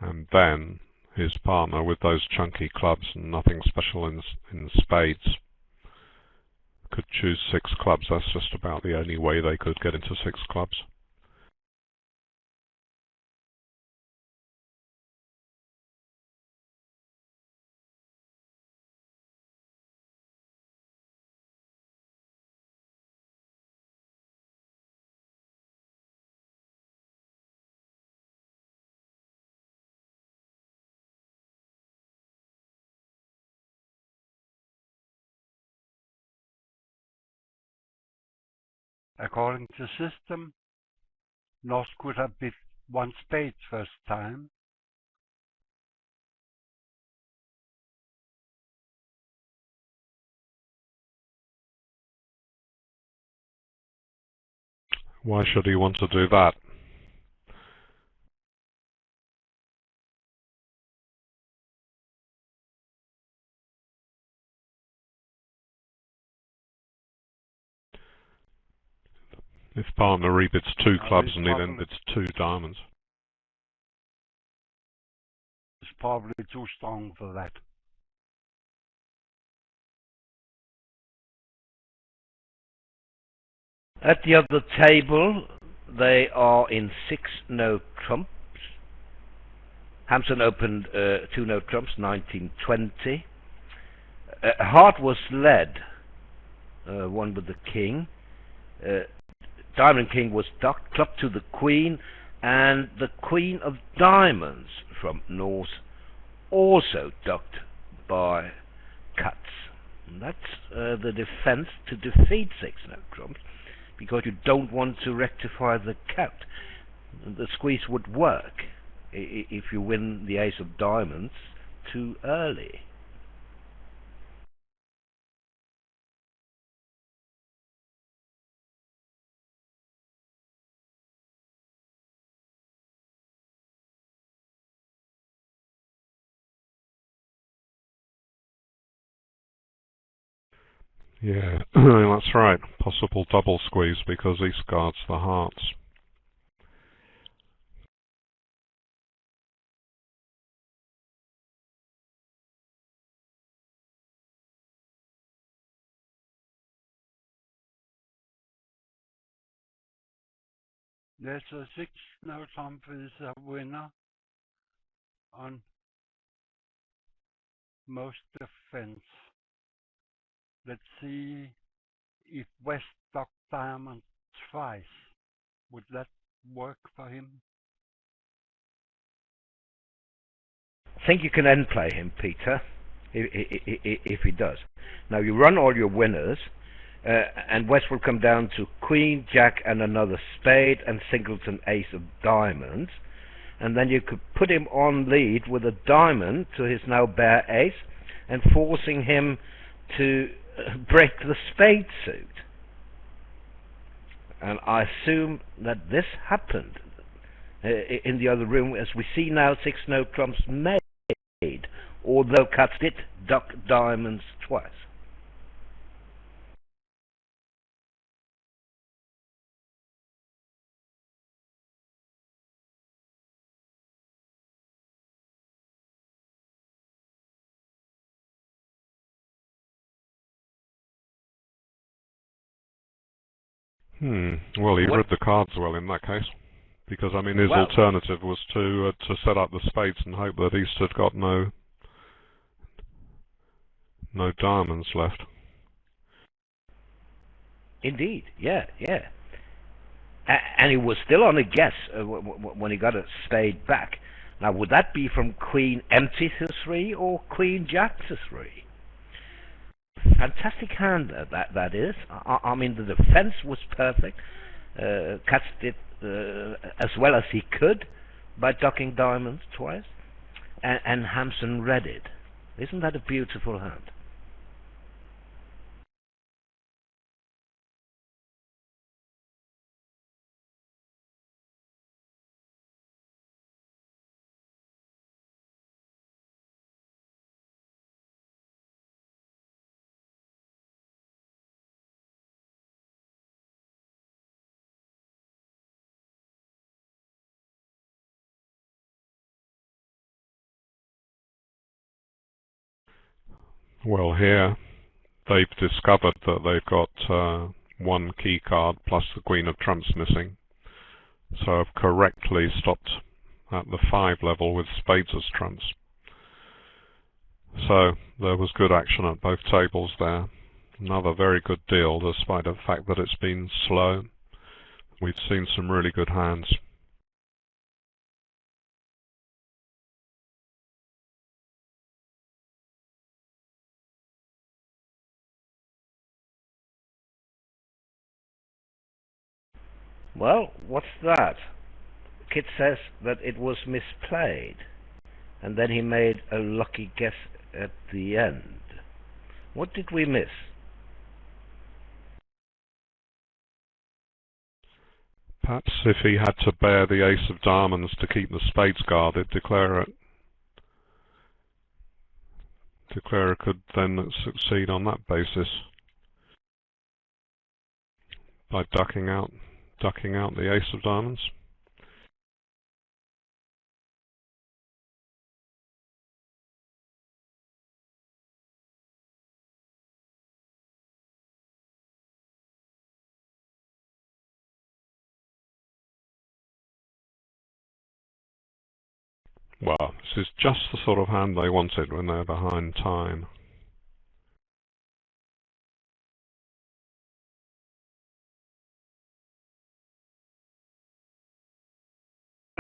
and then his partner, with those chunky clubs and nothing special in spades, could choose 6 clubs. That's just about the only way they could get into 6 clubs. According to system, North could have bid 1 spade first time. Why should he want to do that? If partner rebits 2 clubs he's and he then probably, bids 2 diamonds. he's probably too strong for that. At the other table, they are in 6 no trumps. Hampson opened 2 no trumps, 1920. Heart was led, one with the king. Diamond king was ducked, club to the queen, and the queen of diamonds from north also ducked by cuts. And that's the defense to defeat 6 no trumps, because you don't want to rectify the count. The squeeze would work if you win the ace of diamonds too early. Yeah, that's right. Possible double squeeze because he guards the hearts. Yes, a 6 no trump is a winner on most defense. Let's see if West ducked diamond twice. Would that work for him? I think you can end play him, Peter, if he does. Now you run all your winners, and West will come down to queen, jack, and another spade, and singleton ace of diamonds. And then you could put him on lead with a diamond to his now bare ace, and forcing him to break the spade suit. And I assume that this happened in the other room, as we see now 6 no trumps made, although cuts did duck diamonds twice. Well, he read the cards well in that case, because I mean his alternative was to set up the spades and hope that East had got no diamonds left. Indeed, yeah. And he was still on a guess when he got a spade back. Now, would that be from queen empty to 3 or queen jack to 3? Fantastic hand that is. I mean, the defense was perfect. Katz did as well as he could by ducking diamonds twice, and Hampson read it. Isn't that a beautiful hand? Well, here they've discovered that they've got 1 key card plus the queen of trumps missing, so have correctly stopped at the 5 level with spades as trumps. So there was good action at both tables there. Another very good deal, despite the fact that it's been slow. We've seen some really good hands. Well, what's that? Kit says that it was misplayed, and then he made a lucky guess at the end. What did we miss? Perhaps if he had to bear the ace of diamonds to keep the spades guarded, Declarer could then succeed on that basis by ducking out ducking out the ace of diamonds. Well, this is just the sort of hand they wanted when they're behind time.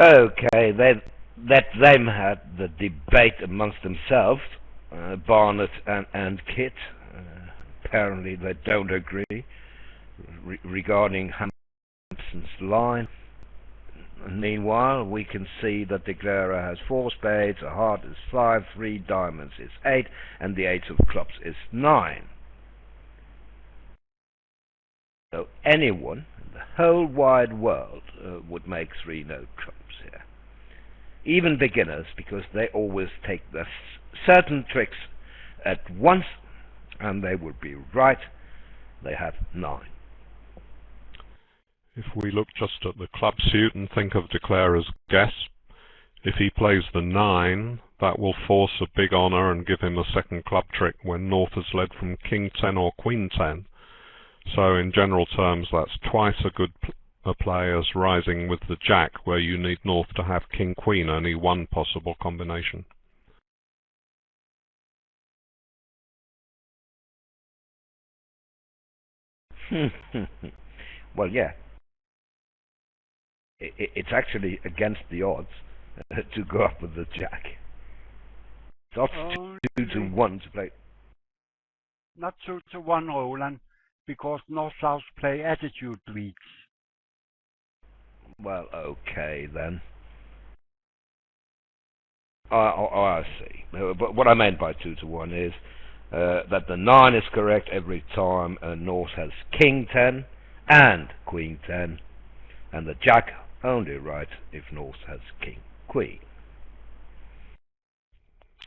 Okay, let them have the debate amongst themselves, Barnett and Kit. Apparently they don't agree regarding Hampson's line. And meanwhile, we can see that the declarer has 4 spades, a heart is 5, 3 diamonds is 8, and the 8 of clubs is 9. So anyone in the whole wide world would make 3 no trumps here. Even beginners, because they always take the certain tricks at once, and they would be right. They have 9. If we look just at the club suit and think of declarer's guess, if he plays the 9, that will force a big honour and give him a second club trick when North has led from King 10 or Queen 10. So in general terms, that's twice as good a play as rising with the Jack, where you need North to have King Queen, only one possible combination. Well, yeah. It's actually against the odds to go up with the Jack. It's not 2 to 1 to play. Not 2 to 1, Roland, because North-South play attitude leads. Well, okay then. I see. But what I meant by 2 to 1 is that the 9 is correct every time North has King 10 and Queen 10, and the Jack only right if North has King Queen.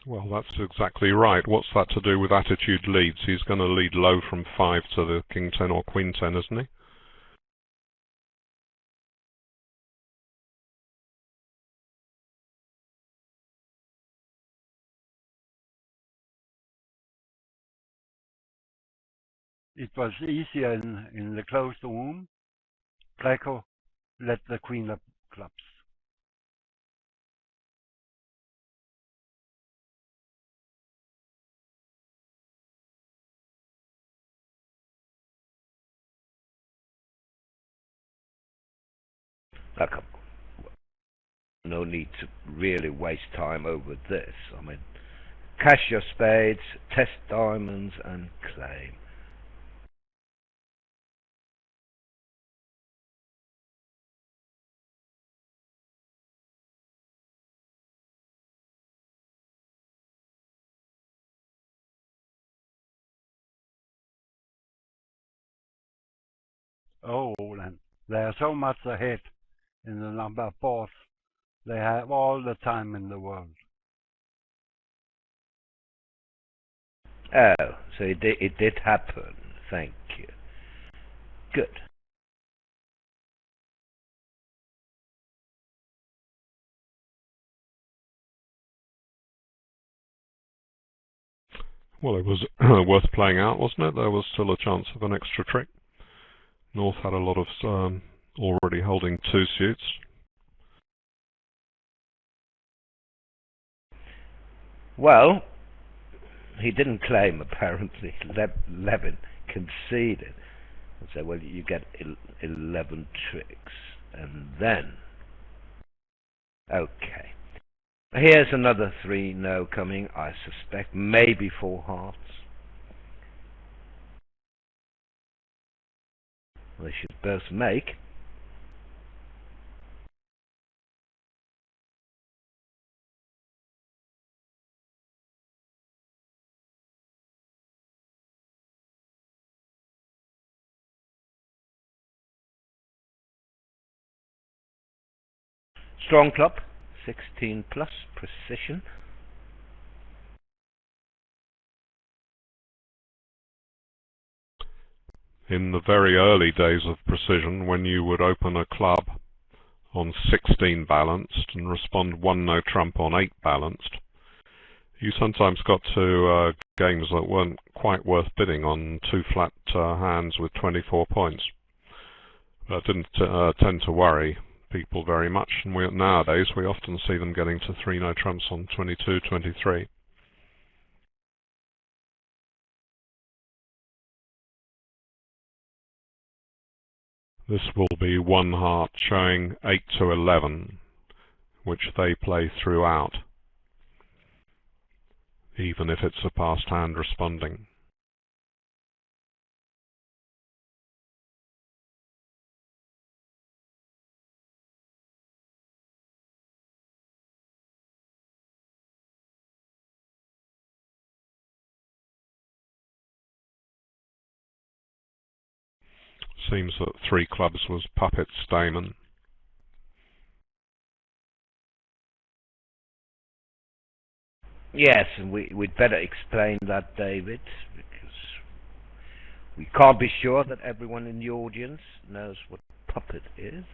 Well, that's exactly right. What's that to do with attitude leads? He's going to lead low from 5 to the King 10 or Queen 10, isn't he? It was easier in the closed room. Greco led the Queen of Clubs. Come on. No need to really waste time over this. I mean, cash your spades, test diamonds, and claim. Oh, Roland, they are so much ahead in the number of boards. They have all the time in the world. Oh, so it did happen. Thank you. Good. Well, it was worth playing out, wasn't it? There was still a chance of an extra trick. North had a lot of already holding 2 suits. Well, he didn't claim, apparently. Levin conceded. And said, well, you get 11 tricks. And then... Okay. Here's another 3 no coming, I suspect. Maybe 4 hearts. They should both make. Strong club, 16 plus, precision. In the very early days of precision, when you would open a club on 16 balanced and respond 1 no trump on 8 balanced, you sometimes got to games that weren't quite worth bidding on 2 flat hands with 24 points. That didn't tend to worry people very much, and nowadays we often see them getting to 3 no trumps on 22, 23. This will be 1 heart showing 8 to 11, which they play throughout, even if it's a passed hand responding. Seems that 3 clubs was puppet Stayman. Yes, and we'd better explain that, David, because we can't be sure that everyone in the audience knows what puppet is.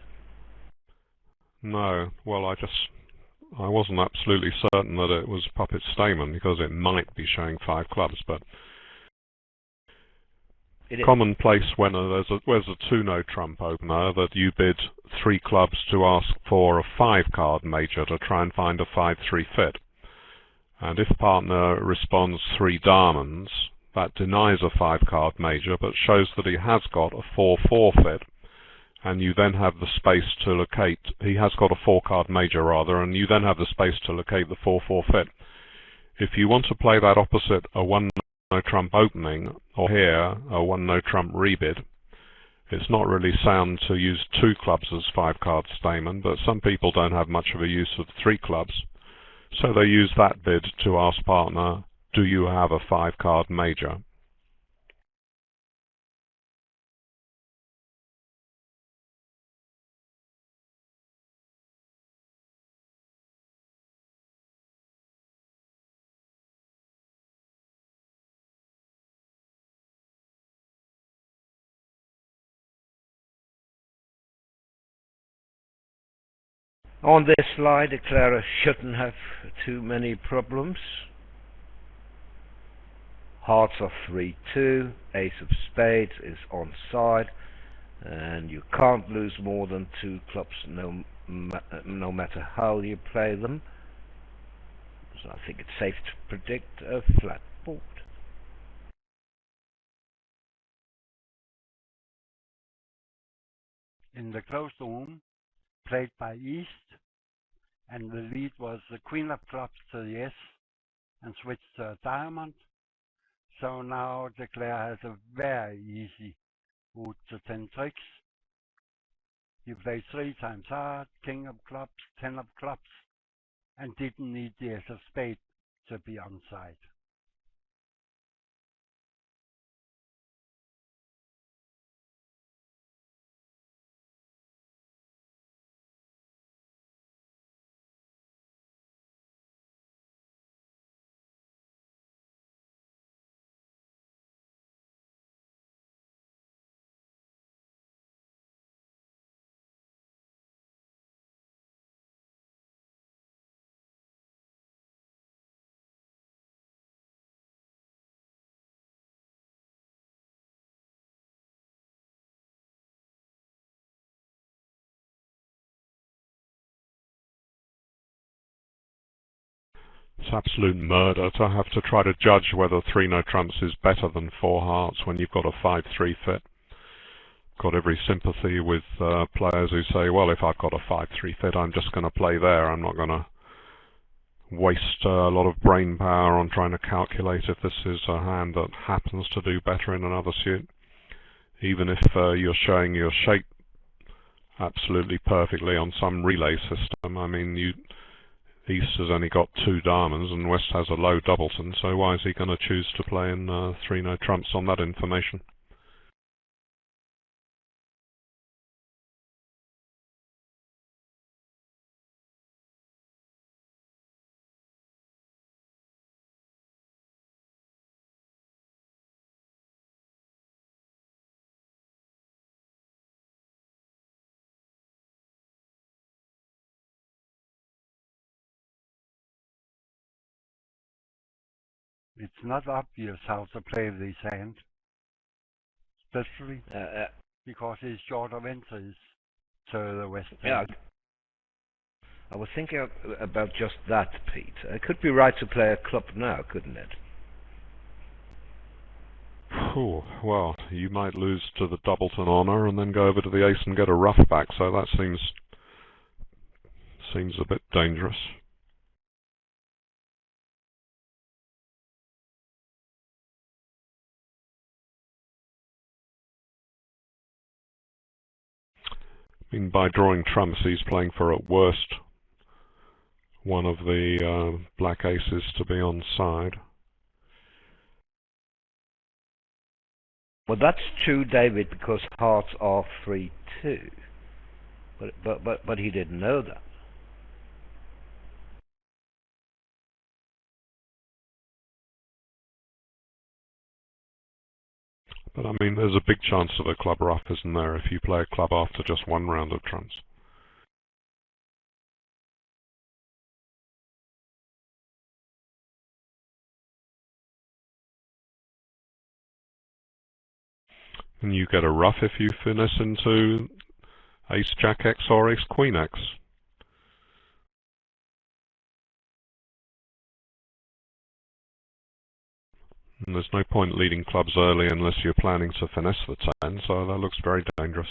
No, well, I wasn't absolutely certain that it was puppet Stayman, because it might be showing 5 clubs, but commonplace when there's a 2 no trump opener that you bid 3 clubs to ask for a 5 card major to try and find a 5-3 fit. And if partner responds 3 diamonds, that denies a 5 card major but shows that he has got a 4-4 fit, and you then have the space to locate, he has got a 4 card major rather, and you then have the space to locate the 4-4 fit. If you want to play that opposite a 1 no trump opening, or here a 1 no trump rebid, it's not really sound to use 2 clubs as 5 card Stayman, but some people don't have much of a use of 3 clubs, so they use that bid to ask partner, do you have a 5 card major? On this slide, declarer shouldn't have too many problems. Hearts are 3-2, ace of spades is onside, and you can't lose more than 2 clubs no matter how you play them. So I think it's safe to predict a flat board. In the closed room, played by East, and the lead was the Queen of Clubs to the S and switched to a diamond. So now the player has a very easy route to 10 tricks. He played 3 times hard, King of Clubs, 10 of Clubs, and didn't need the Ace of Spades to be onside. It's absolute murder to have to try to judge whether 3 no trumps is better than 4 hearts when you've got a 5-3 fit. Got every sympathy with players who say, well, if I've got a 5-3 fit, I'm just going to play there. I'm not going to waste a lot of brain power on trying to calculate if this is a hand that happens to do better in another suit. Even if you're showing your shape absolutely perfectly on some relay system. I mean, East has only got 2 diamonds and West has a low doubleton, so why is he going to choose to play in 3 no trumps on that information? It's not obvious how to play this hand, especially because his short of entries to the west hand. Yeah, I was thinking about just that, Pete. It could be right to play a club now, couldn't it? Well, you might lose to the doubleton honour and then go over to the ace and get a rough back, so that seems a bit dangerous. I mean, by drawing trumps, he's playing for, at worst, one of the black aces to be on side. Well, that's true, David, because hearts are free too. But he didn't know that. But I mean, there's a big chance of a club rough, isn't there, if you play a club after just one round of trumps? And you get a rough if you finesse into ace jack X or ace queen X. And there's no point leading clubs early unless you're planning to finesse the 10, so that looks very dangerous.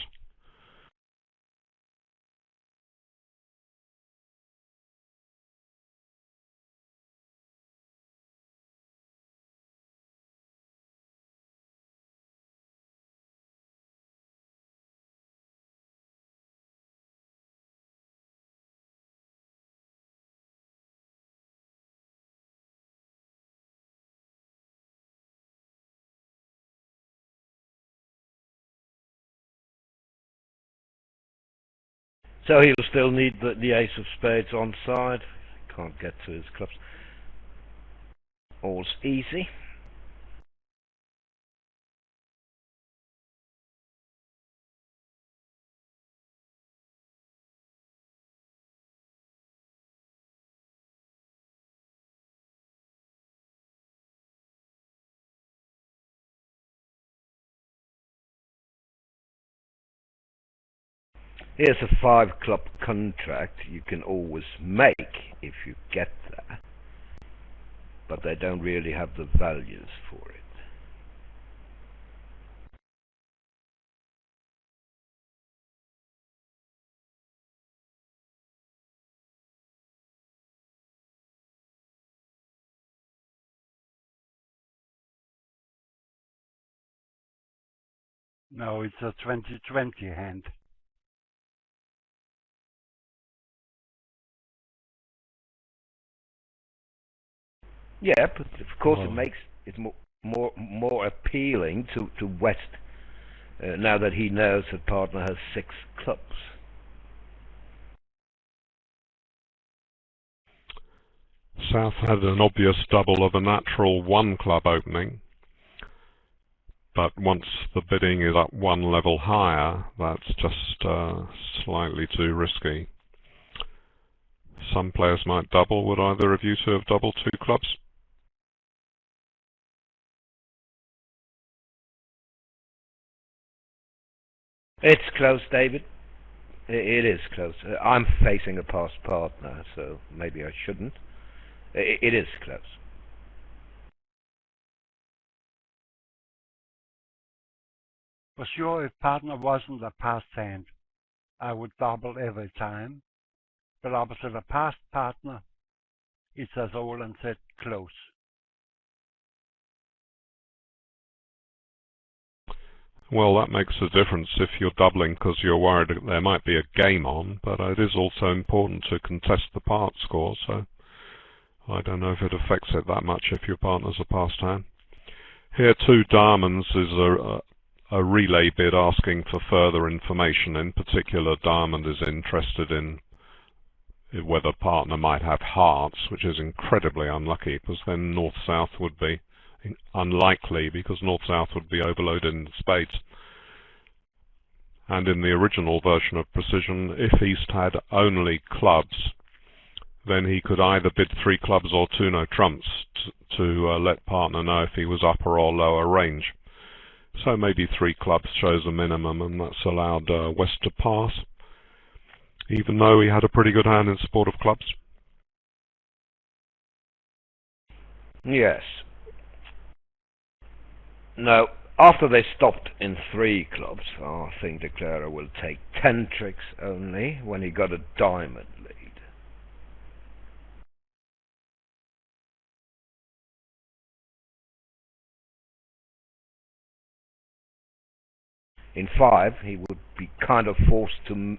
So he'll still need the ace of spades on side. Can't get to his clubs. All's easy. Here's a 5-club contract you can always make if you get that, but they don't really have the values for it. No, it's a 2020 hand. Yeah, but of course it makes it more appealing to West now that he knows that partner has 6 clubs. South had an obvious double of a natural 1-club opening, but once the bidding is up 1 level higher, that's just slightly too risky. Some players might double. Would either of you two have doubled 2 clubs? It's close, David. It is close. I'm facing a past partner, so maybe I shouldn't. It is close. For sure, if partner wasn't a past hand, I would double every time. But opposite a past partner, it's as Roland said, close. Well, that makes a difference if you're doubling because you're worried that there might be a game on, but it is also important to contest the part score, so I don't know if it affects it that much if your partner's a past hand. Here, 2 diamonds is a relay bid asking for further information. In particular, diamond is interested in whether partner might have hearts, which is incredibly unlucky because then north-south would be unlikely because north-south would be overloaded in spades. And in the original version of Precision, if East had only clubs, then he could either bid 3 clubs or 2 no trumps to let partner know if he was upper or lower range. So maybe 3 clubs shows a minimum, and that's allowed West to pass, even though he had a pretty good hand in support of clubs. Yes. Now, after they stopped in 3 clubs, I think Declarer will take 10 tricks only when he got a diamond lead. In 5, he would be kind of forced to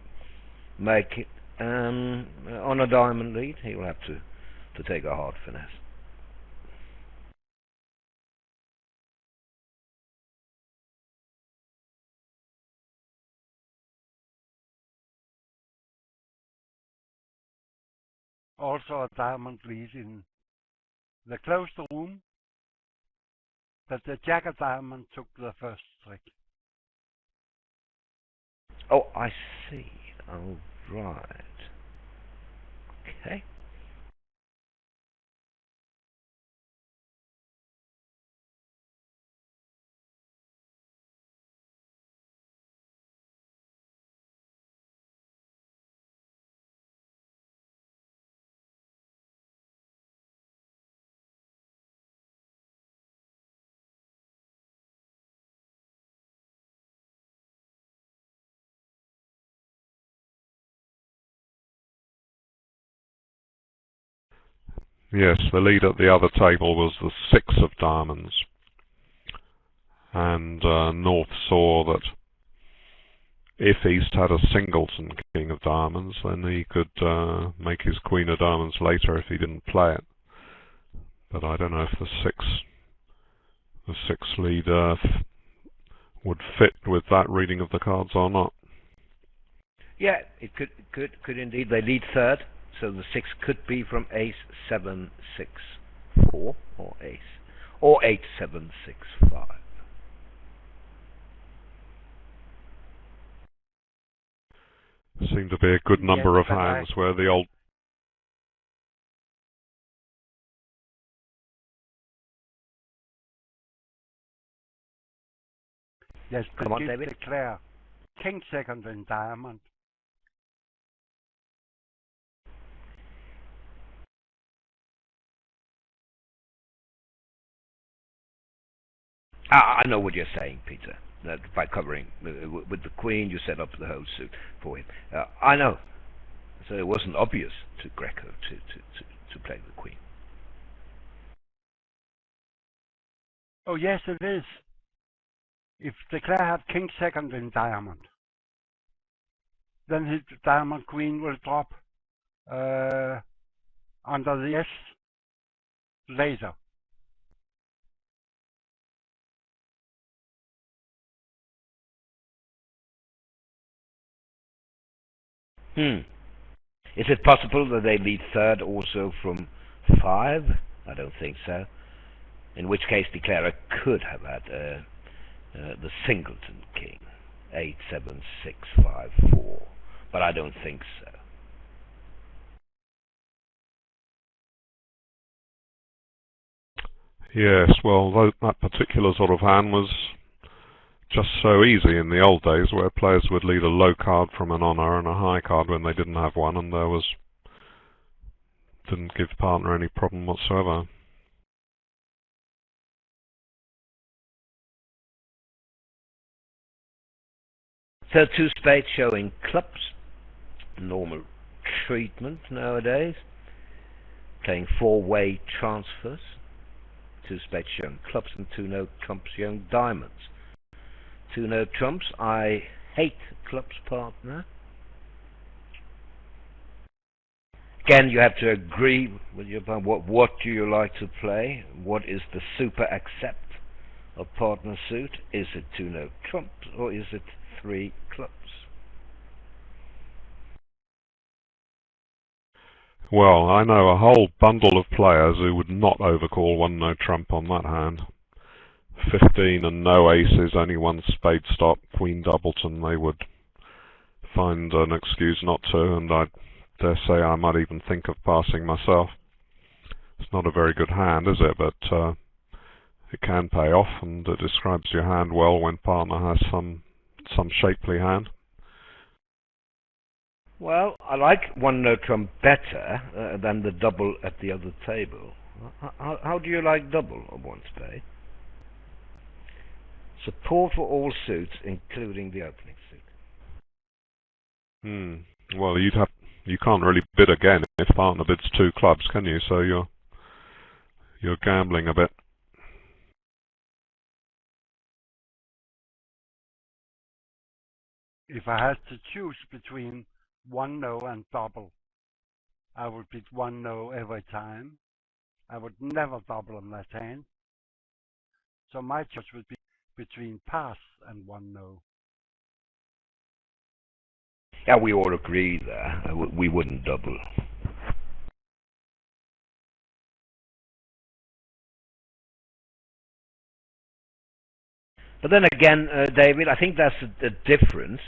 make it on a diamond lead. He will have to take a hard finesse. Also a diamond lead in the closed room, but the Jack of Diamond took the first trick. Oh, I see. Oh, right. Okay. Yes, the lead at the other table was the 6 of diamonds, and North saw that if East had a singleton king of diamonds, then he could make his queen of diamonds later if he didn't play it. But I don't know if the 6 lead would fit with that reading of the cards or not. Yeah, it could indeed. They lead third, so the 6 could be from ace 7 6 4 or ace, or 8 7 6 5. Seemed to be a good number of hands where the old... Yes, Come on, David. Declare king second in diamond. I know what you're saying, Peter. That by covering with the queen, you set up the whole suit for him. I know. So it wasn't obvious to Greco to play the queen. Oh yes, it is. If Declare had king second in diamond, then his diamond queen will drop under the S later. Is it possible that they lead third also from 5? I don't think so. In which case, Declarer could have had the singleton king, 8 7 6 5 4, but I don't think so. Yes, well, that particular sort of hand was just so easy in the old days, where players would lead a low card from an honor and a high card when they didn't have one, and didn't give partner any problem whatsoever. So 2 spades showing clubs, normal treatment nowadays. Playing 4-way transfers. 2 spades showing clubs and 2 no trumps showing diamonds. 2 no trumps. I hate clubs, partner. Again, you have to agree with your partner. What do you like to play? What is the super accept of partner suit? Is it 2 no trumps or is it 3 clubs? Well, I know a whole bundle of players who would not overcall 1 no trump on that hand. 15 and no aces, only 1 spade stop, queen doubleton. They would find an excuse not to, and I'd dare say I might even think of passing myself. It's not a very good hand, is it? But it can pay off, and it describes your hand well when partner has some shapely hand. Well, I like one no trump better than the double at the other table. How do you like double of one spade? Support for all suits, including the opening suit. Well, you can't really bid again if partner bids 2 clubs, can you? So you're gambling a bit. If I had to choose between 1 no and double, I would bid 1 no every time. I would never double on that hand. So my choice would be between pass and 1 no. Yeah, we all agree there. We wouldn't double. But then again, David, I think that's a difference.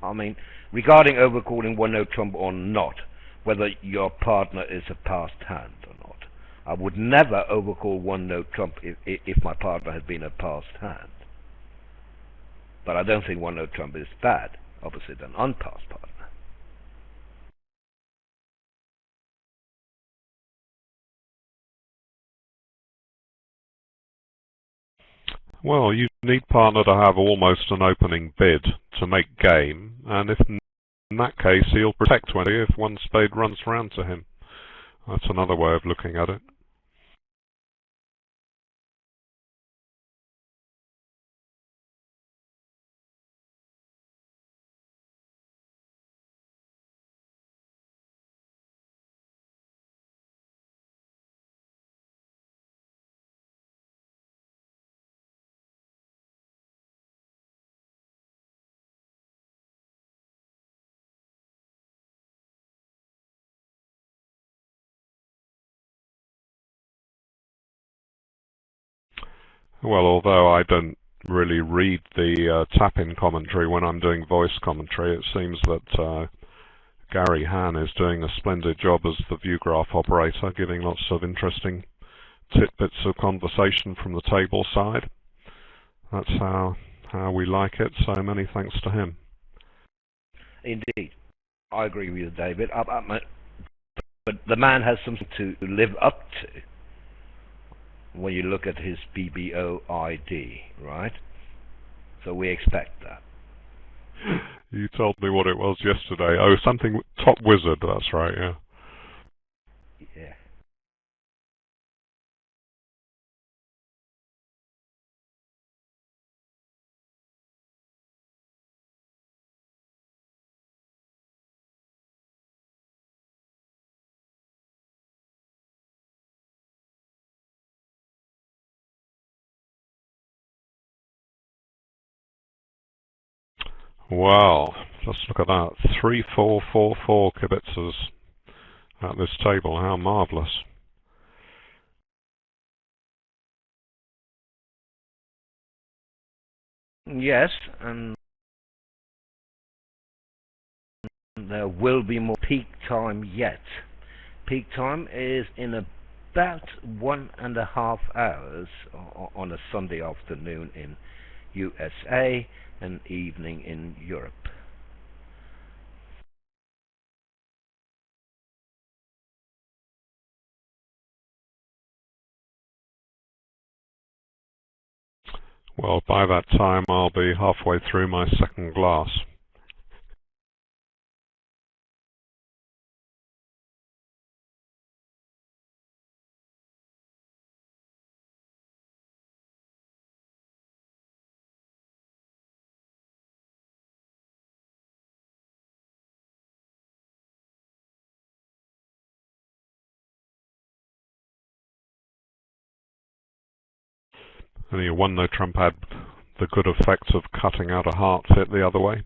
I mean, regarding overcalling 1 no trump or not, whether your partner is a passed hand or not. I would never overcall 1 no trump if my partner had been a passed hand. But I don't think 1 no trump is bad, opposite an unpassed partner. Well, you need partner to have almost an opening bid to make game, and if in that case he'll protect 20 if one spade runs round to him. That's another way of looking at it. Well, although I don't really read the tap-in commentary when I'm doing voice commentary, it seems that Gary Han is doing a splendid job as the viewgraph operator, giving lots of interesting tidbits of conversation from the table side. That's how we like it, so many thanks to him. Indeed. I agree with you, David. But the man has something to live up to when you look at his BBO ID, right? So we expect that. You told me what it was yesterday. Oh, something top wizard, that's right, yeah. Yeah. Well, just look at that. 3-4-4-4 kibitzers at this table. How marvellous. Yes, and there will be more peak time yet. Peak time is in about 1.5 hours on a Sunday afternoon in USA and evening in Europe. Well, by that time I'll be halfway through my second glass. Only a 1 no trump had the good effect of cutting out a heart hit the other way.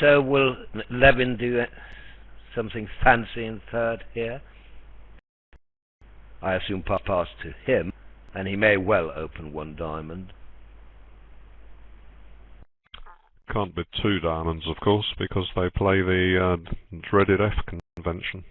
So will Levin do something fancy in third here? I assume pass to him, and he may well open one diamond. Can't bid two diamonds, of course, because they play the dreaded F convention.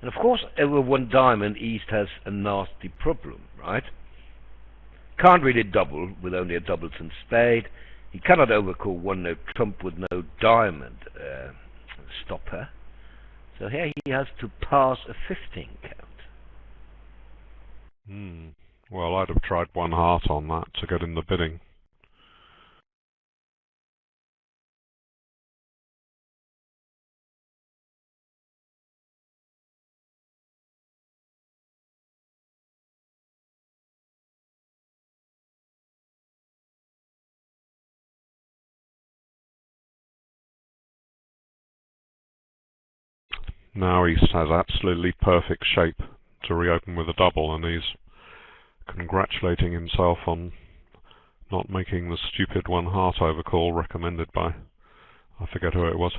And of course, over one diamond, East has a nasty problem, right? Can't really double with only a doubleton spade. He cannot overcall one-note trump with no diamond stopper. So here he has to pass a 15 count. Well, I'd have tried one heart on that to get in the bidding. Now East has absolutely perfect shape to reopen with a double, and he's congratulating himself on not making the stupid one heart overcall recommended by, I forget who it was.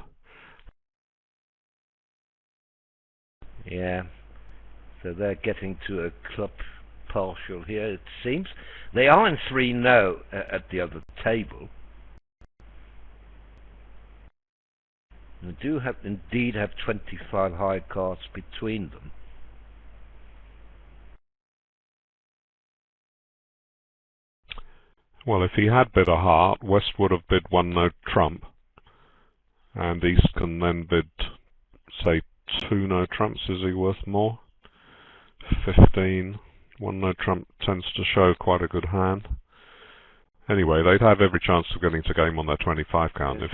Yeah, so they're getting to a club partial here, it seems. They are in 3-0 at the other table. They do indeed have 25 high cards between them. Well, if he had bid a heart, West would have bid one-note trump, and East can then bid, say, two-note trumps. Is he worth more? 15. One-note trump tends to show quite a good hand. Anyway, they'd have every chance of getting to game on their 25 count if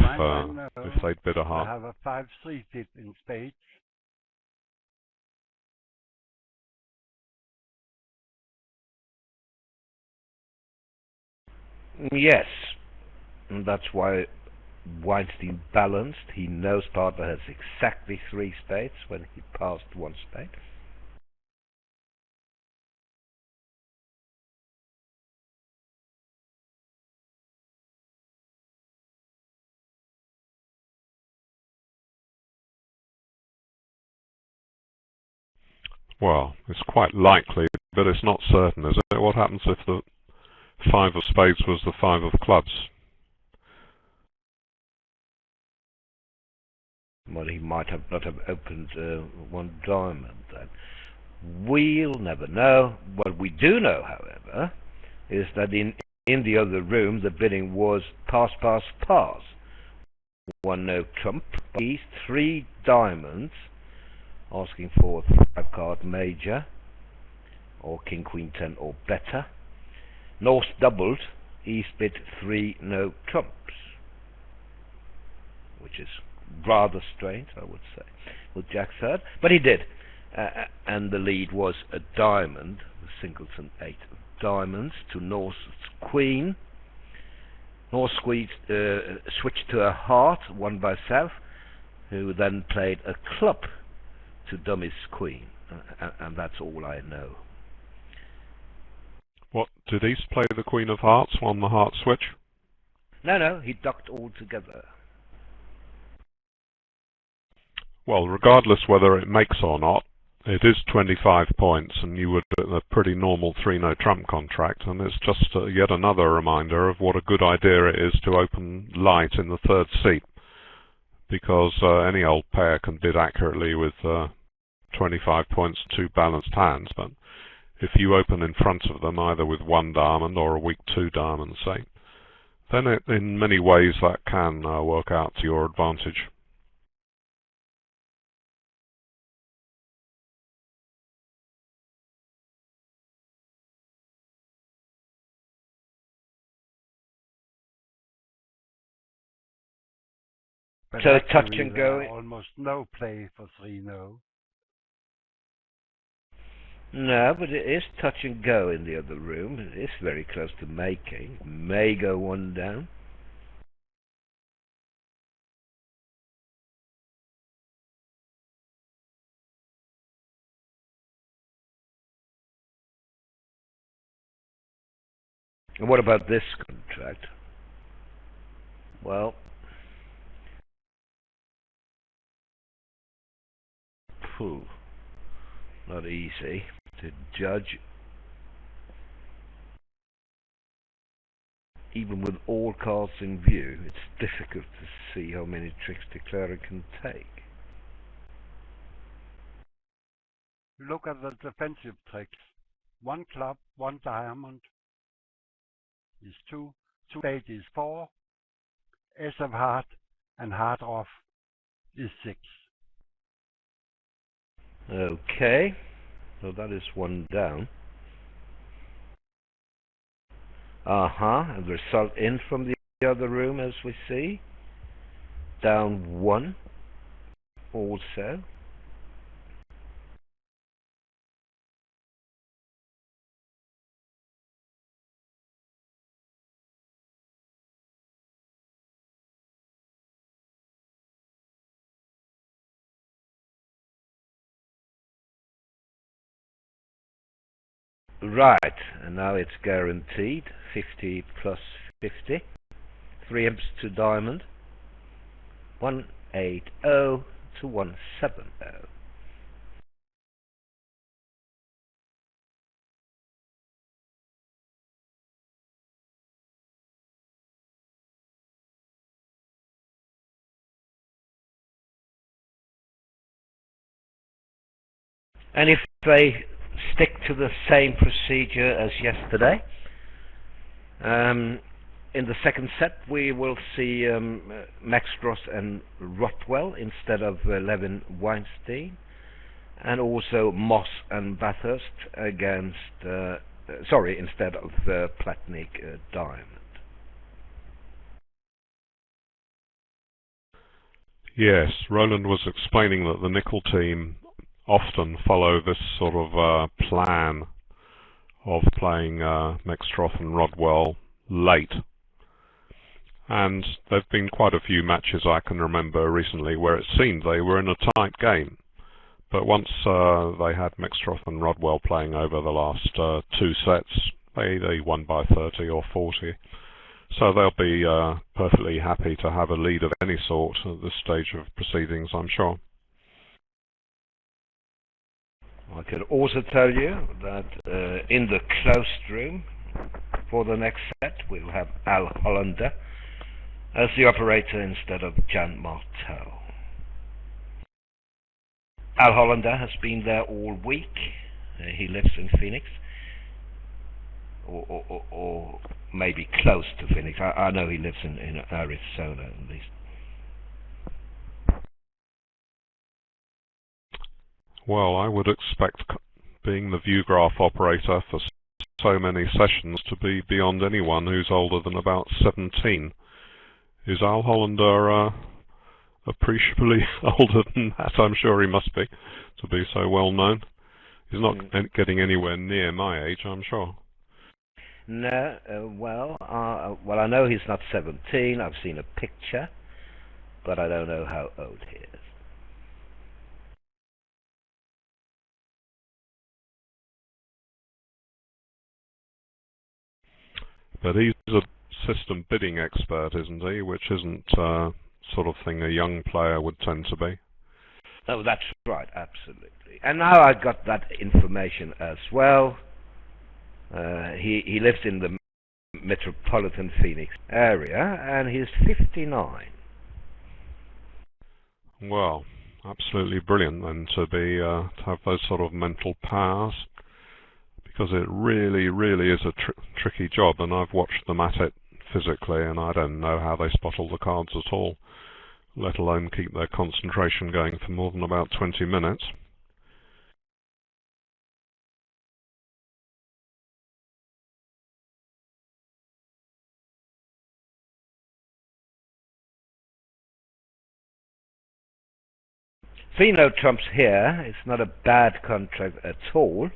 they'd bid a heart. I have a 5-3 tip in spades. Yes, and that's why Weinstein balanced. He knows partner has exactly 3 spades when he passed 1 spade. Well, it's quite likely, but it's not certain, is it? What happens if the 5 of spades was the 5 of clubs? Well, he might have not have opened one diamond then. We'll never know. What we do know, however, is that in the other room the bidding was pass, pass, pass. One-note trump, East, 3 diamonds, asking for a 5-card major, or King, Queen, 10 or better. North doubled, East bid 3 no trumps, which is rather strange, I would say, with Jack third, but he did, and the lead was a diamond, the singleton 8 of diamonds to North's queen. North switched to a heart, won by South, who then played a club to dummy's queen, and that's all I know. What, did East play the Queen of Hearts on the heart switch? No, he ducked altogether. Well, regardless whether it makes or not, it is 25 points, and you would get a pretty normal 3-no trump contract, and it's just yet another reminder of what a good idea it is to open light in the 3rd seat, because any old pair can bid accurately with 25 points, 2 balanced hands, but if you open in front of them either with 1 diamond or a weak 2 diamond, say, then in many ways that can work out to your advantage. But So actually touch and go. there are almost no play for 3-no. No, but it is touch and go in the other room. It is very close to making. May go 1 down. And what about this contract? Well, phew, not easy to judge. Even with all cards in view, it's difficult to see how many tricks declarer can take. Look at the defensive tricks. 1 club, 1 diamond is 2, 2 spade is 4, ace of heart and heart off is 6. Okay, so that is 1 down. And the result in from the other room, as we see. Down 1 also. Right, and now it's guaranteed 50 plus 50. 3 imps to diamond. 180 to 170. And if they stick to the same procedure as yesterday, in the second set we will see Max Ross and Rothwell instead of Levin Weinstein, and also Moss and Bathurst against instead of Platnik Diamond. Yes, Roland was explaining that the Nickell team often follow this sort of plan of playing Mextroth and Rodwell late. And there have been quite a few matches I can remember recently where it seemed they were in a tight game. But once they had Mextroth and Rodwell playing over the last 2 sets, they won by 30 or 40. So they'll be perfectly happy to have a lead of any sort at this stage of proceedings, I'm sure. I can also tell you that in the closed room for the next set we'll have Al Hollander as the operator instead of Jan Martel. Al Hollander has been there all week. He lives in Phoenix, or maybe close to Phoenix. I know he lives in Arizona at least. Well, I would expect, being the view graph operator for so many sessions, to be beyond anyone who's older than about 17. Is Al Hollander appreciably older than that? I'm sure he must be, to be so well known. He's not getting anywhere near my age, I'm sure. No, well, I know he's not 17. I've seen a picture, but I don't know how old he is. But he's a system bidding expert, isn't he? Which isn't sort of thing a young player would tend to be. Oh, that's right, absolutely. And now I got that information as well. He lives in the metropolitan Phoenix area, and he's 59. Well, absolutely brilliant then to have those sort of mental powers, because it really, really is a tricky job, and I've watched them at it physically, and I don't know how they spot all the cards at all, let alone keep their concentration going for more than about 20 minutes. Fino trumps here. It's not a bad contract at all,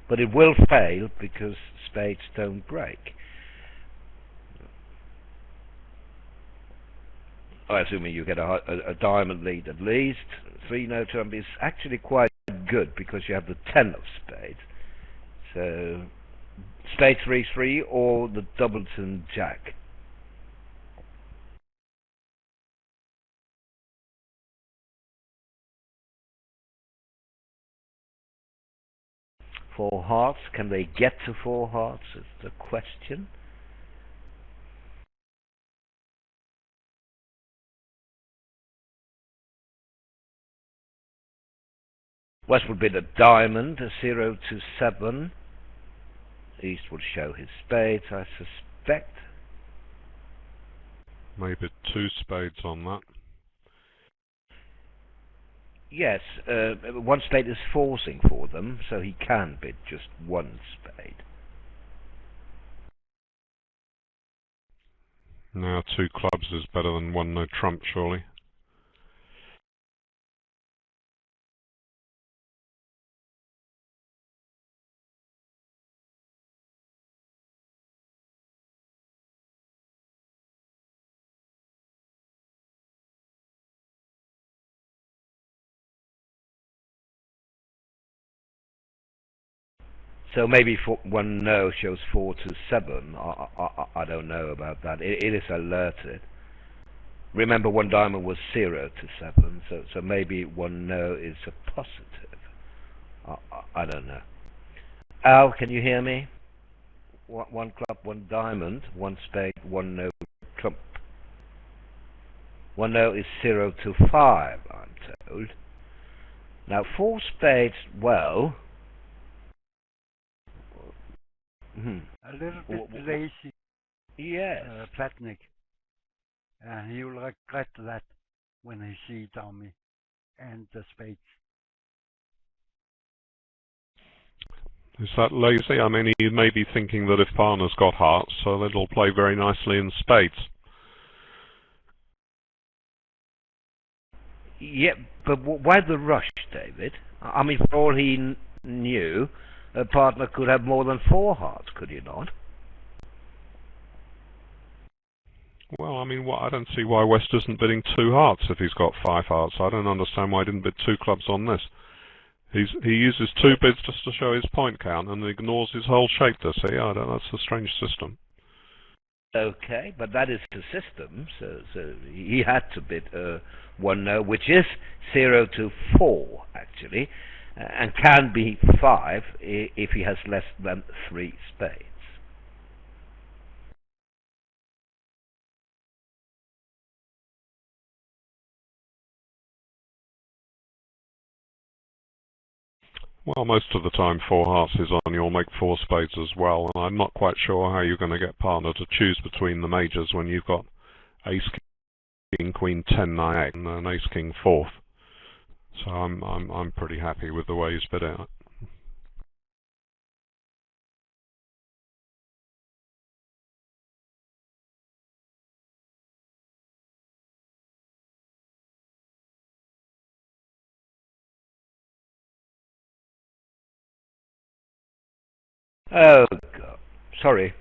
but it will fail because spades don't break. Assuming you get a diamond lead at least. 3-no trump is actually quite good because you have the 10 of spades. So spade 3-3 or the doubleton jack. Four hearts, can they get to four hearts is the question. West would be the diamond, a 0-7. East would show his spades, I suspect. Maybe two spades on that. Yes, one spade is forcing for them, so he can bid just one spade. Now two clubs is better than one no trump, surely. So maybe one no shows 4-7. I don't know about that. It is alerted. Remember, one diamond was 0-7, so maybe one no is a positive. I don't know. Al, can you hear me? One club, one diamond, one spade, one no trump. One no is 0-5, I'm told. Now four spades, well. A little bit lazy. Yes. Platnik. And he will regret that when he sees dummy and the spades. Is that lazy? I mean, he may be thinking that if partner's got hearts, so it'll play very nicely in spades. Yeah, but why the rush, David? I mean, for all he knew, a partner could have more than four hearts, could he not? Well, I mean, I don't see why West isn't bidding two hearts if he's got five hearts. I don't understand why he didn't bid two clubs on this. He uses two bids just to show his point count and ignores his whole shape, does he? That's a strange system. Okay, but that is the system, so he had to bid one no, which is 0-4, actually, and can be 5 if he has less than 3 spades. Well, most of the time four hearts is on, you'll make four spades as well, and I'm not quite sure how you're going to get partner to choose between the majors when you've got ace, king, queen, 10, 9, 8, and an ace, king, fourth. So I'm pretty happy with the way he's bid it. Oh, God. Sorry.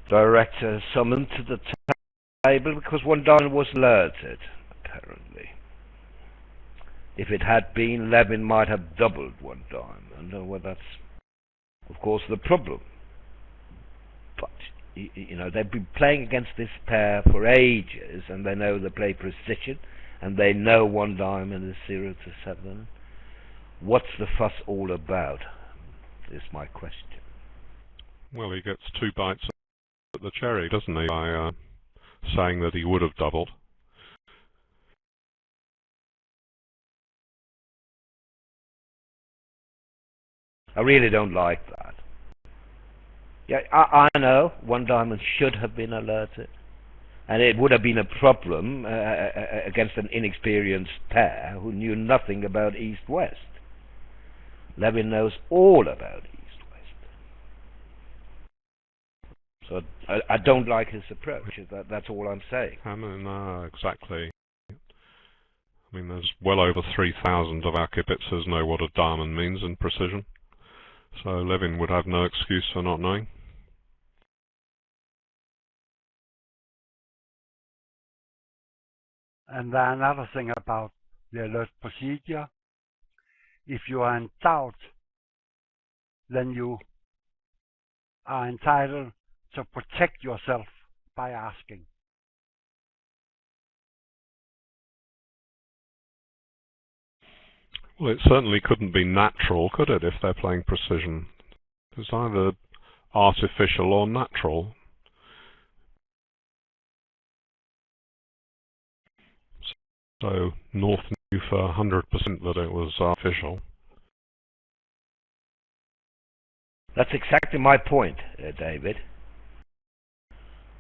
Director summoned to the table because one diamond was alerted, apparently. If it had been, Levin might have doubled one diamond. Well, that's, of course, the problem. But, you know, they've been playing against this pair for ages, and they know the play precision, and they know one diamond is 0-7. What's the fuss all about, is my question. Well, he gets two bites at the cherry, doesn't he, by saying that he would have doubled. I really don't like that. Yeah, I know one diamond should have been alerted, and it would have been a problem against an inexperienced pair who knew nothing about East-West. Levin knows all about East-West. So I don't like his approach. That's all I'm saying. I mean, exactly. I mean, there's well over 3,000 of our kibitzers know what a diamond means in precision. So Levin would have no excuse for not knowing. And then another thing about the alert procedure. If you are in doubt then you are entitled to protect yourself by asking. Well, it certainly couldn't be natural, could it, if they're playing precision? It's either artificial or natural. So North knew for 100% that it was artificial. That's exactly my point, David.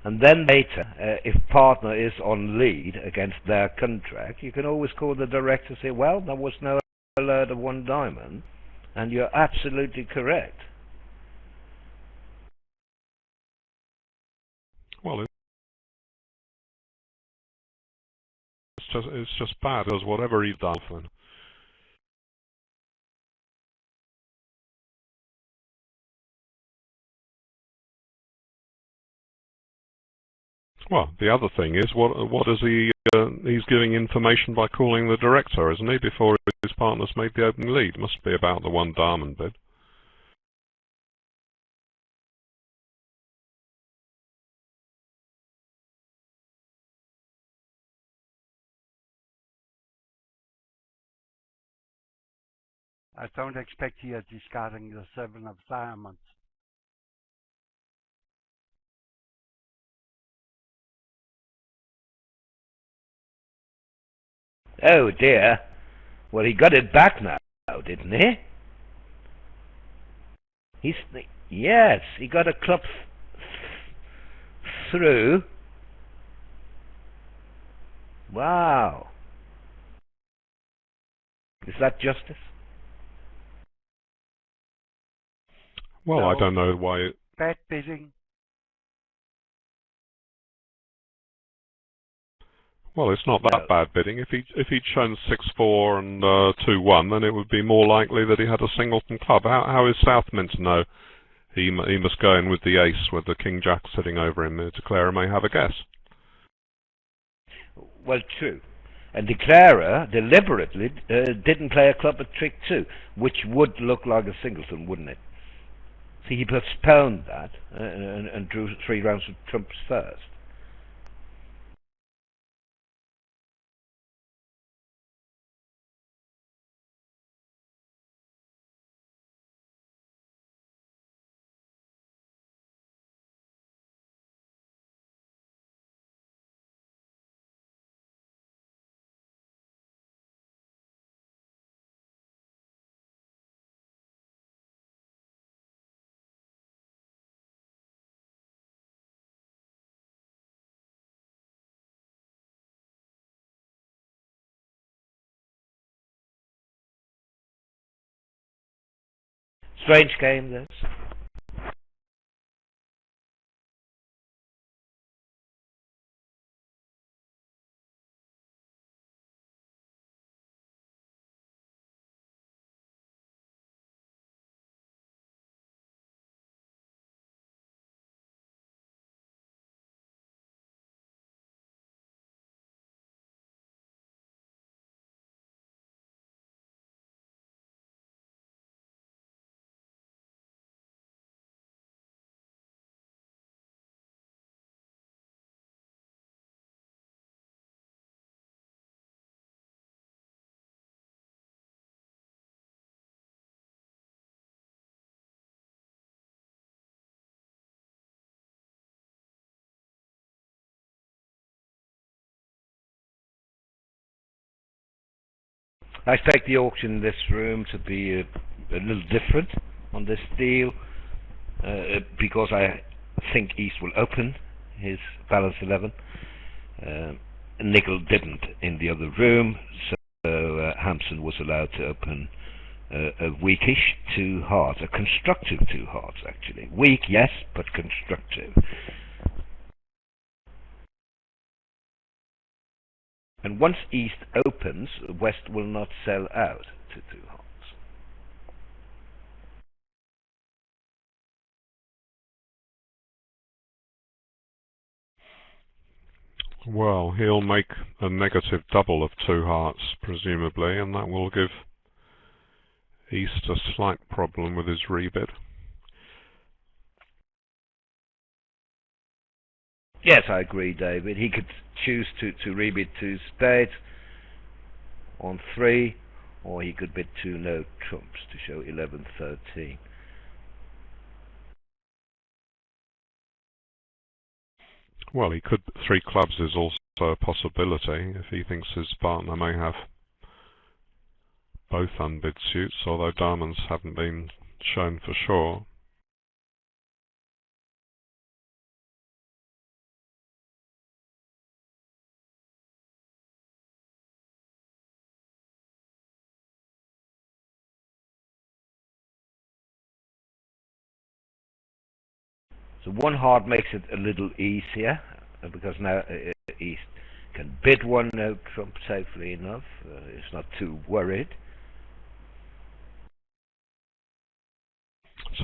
And then later, if partner is on lead against their contract, you can always call the director and say, well, there was no alert of one diamond, and you're absolutely correct. Well, it's just bad, because whatever he's done. Well, the other thing is, what is he? He's giving information by calling the director, isn't he? Before his partner's made the opening lead. It must be about the one diamond bid. I don't expect he is discarding the 7 of diamonds. Oh dear. Well, he got it back now, didn't he? Yes, he got a club through. Wow. Is that justice? Well, No. I don't know why. Bad bidding. Well, it's not that bad bidding. If he'd shown 6-4 and 2-1, then it would be more likely that he had a singleton club. How is South meant to know? He must go in with the ace, with the king jack sitting over him. Declarer may have a guess. Well, true. And Declarer deliberately didn't play a club at trick 2, which would look like a singleton, wouldn't it? See, he postponed that and drew 3 rounds of trumps first. Strange game, this. I expect the auction in this room to be a little different on this deal because I think East will open his balance 11. Nickell didn't in the other room, so Hampson was allowed to open a weakish 2 hearts, a constructive 2 hearts actually. Weak, yes, but constructive. And once East opens, West will not sell out to 2 hearts. Well, he'll make a negative double of 2 hearts, presumably, and that will give East a slight problem with his rebid. Yes, I agree, David. He could choose to rebid 2 spades on 3, or he could bid 2 no trumps to show 11-13. Well, he could. 3 clubs is also a possibility if he thinks his partner may have both unbid suits, although diamonds haven't been shown for sure. So 1 heart makes it a little easier, because now East can bid 1 no trump safely enough. He's not too worried.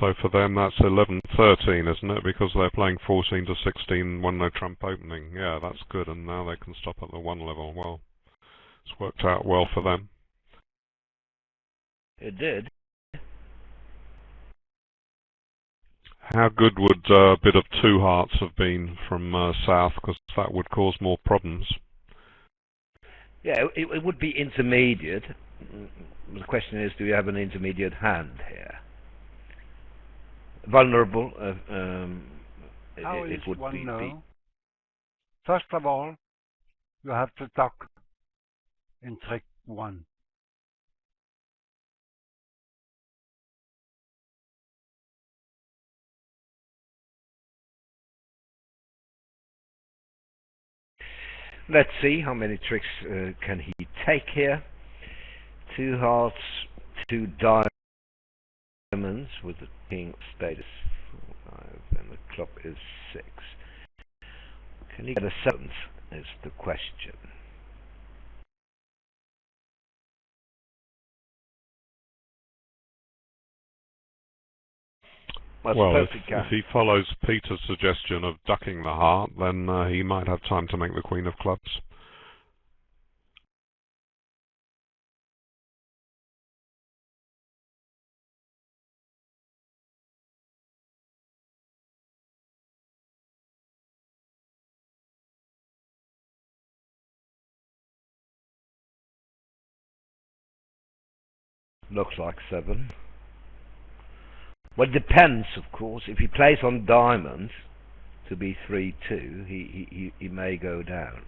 So for them that's 11-13, isn't it? Because they're playing 14-16, 1 no trump opening. Yeah, that's good, and now they can stop at the 1 level. Well, it's worked out well for them. It did. How good would a bit of 2 hearts have been from South? Because that would cause more problems. Yeah, it would be intermediate. The question is, do you have an intermediate hand here? Vulnerable, How it is would 1 be. no? First of all, you have to duck in trick 1. Let's see how many tricks can he take here. 2 hearts, 2 diamonds with the king of spades 5 and the club is 6. Can he get a 7th is the question. Well, if he follows Peter's suggestion of ducking the heart, then he might have time to make the queen of clubs. Looks like 7. Well, it depends, of course. If he plays on diamonds to be 3-2, he may go down.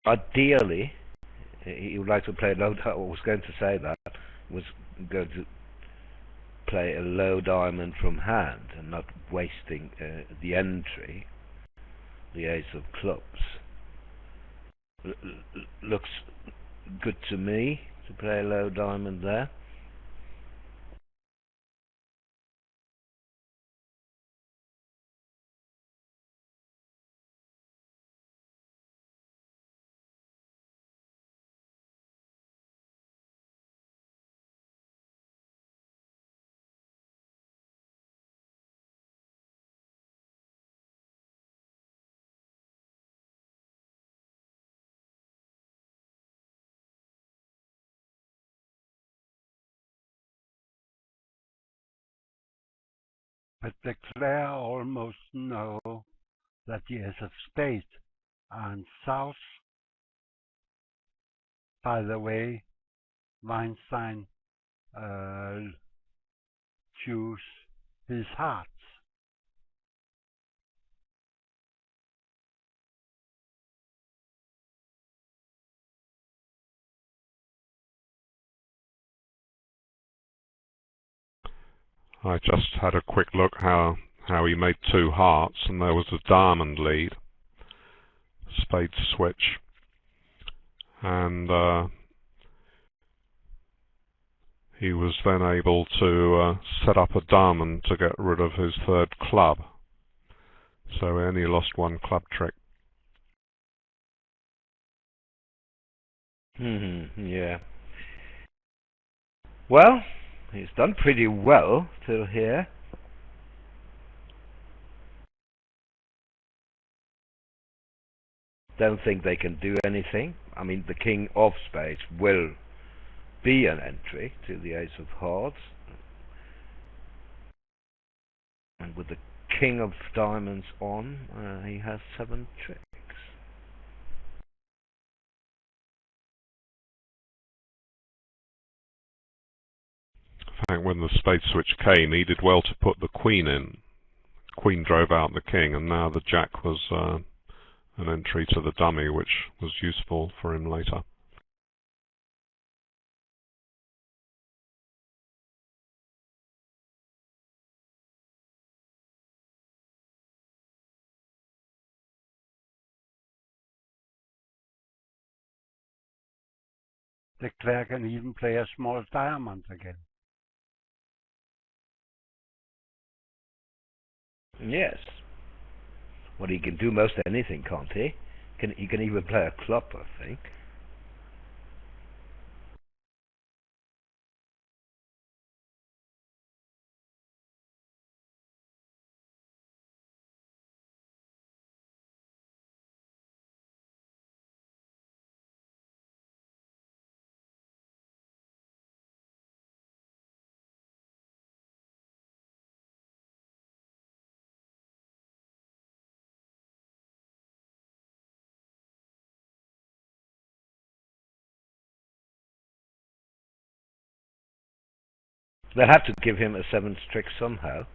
Ideally, he would like to play low. I was going to say that was going to play a low diamond from hand and not wasting the entry, the ace of clubs. Looks good to me to play a low diamond there. But declare almost know that the ace of spades and South. By the way, Weinstein choose his hearts. I just had a quick look how he made 2 hearts, and there was a diamond lead, spade switch, and He was then able to set up a diamond to get rid of his third club. So he only lost one club trick. Yeah. Well, he's done pretty well till here. Don't think they can do anything. I mean, the king of spades will be an entry to the ace of hearts. And with the king of diamonds on, he has 7 tricks. In fact, when the spade switch came, he did well to put the queen in. Queen drove out the king, and now the jack was an entry to the dummy, which was useful for him later. The clerk can even play a small diamond again. Yes. Well, he can do most anything, can't he? He can even play a club, I think. They'll have to give him a 7th trick somehow.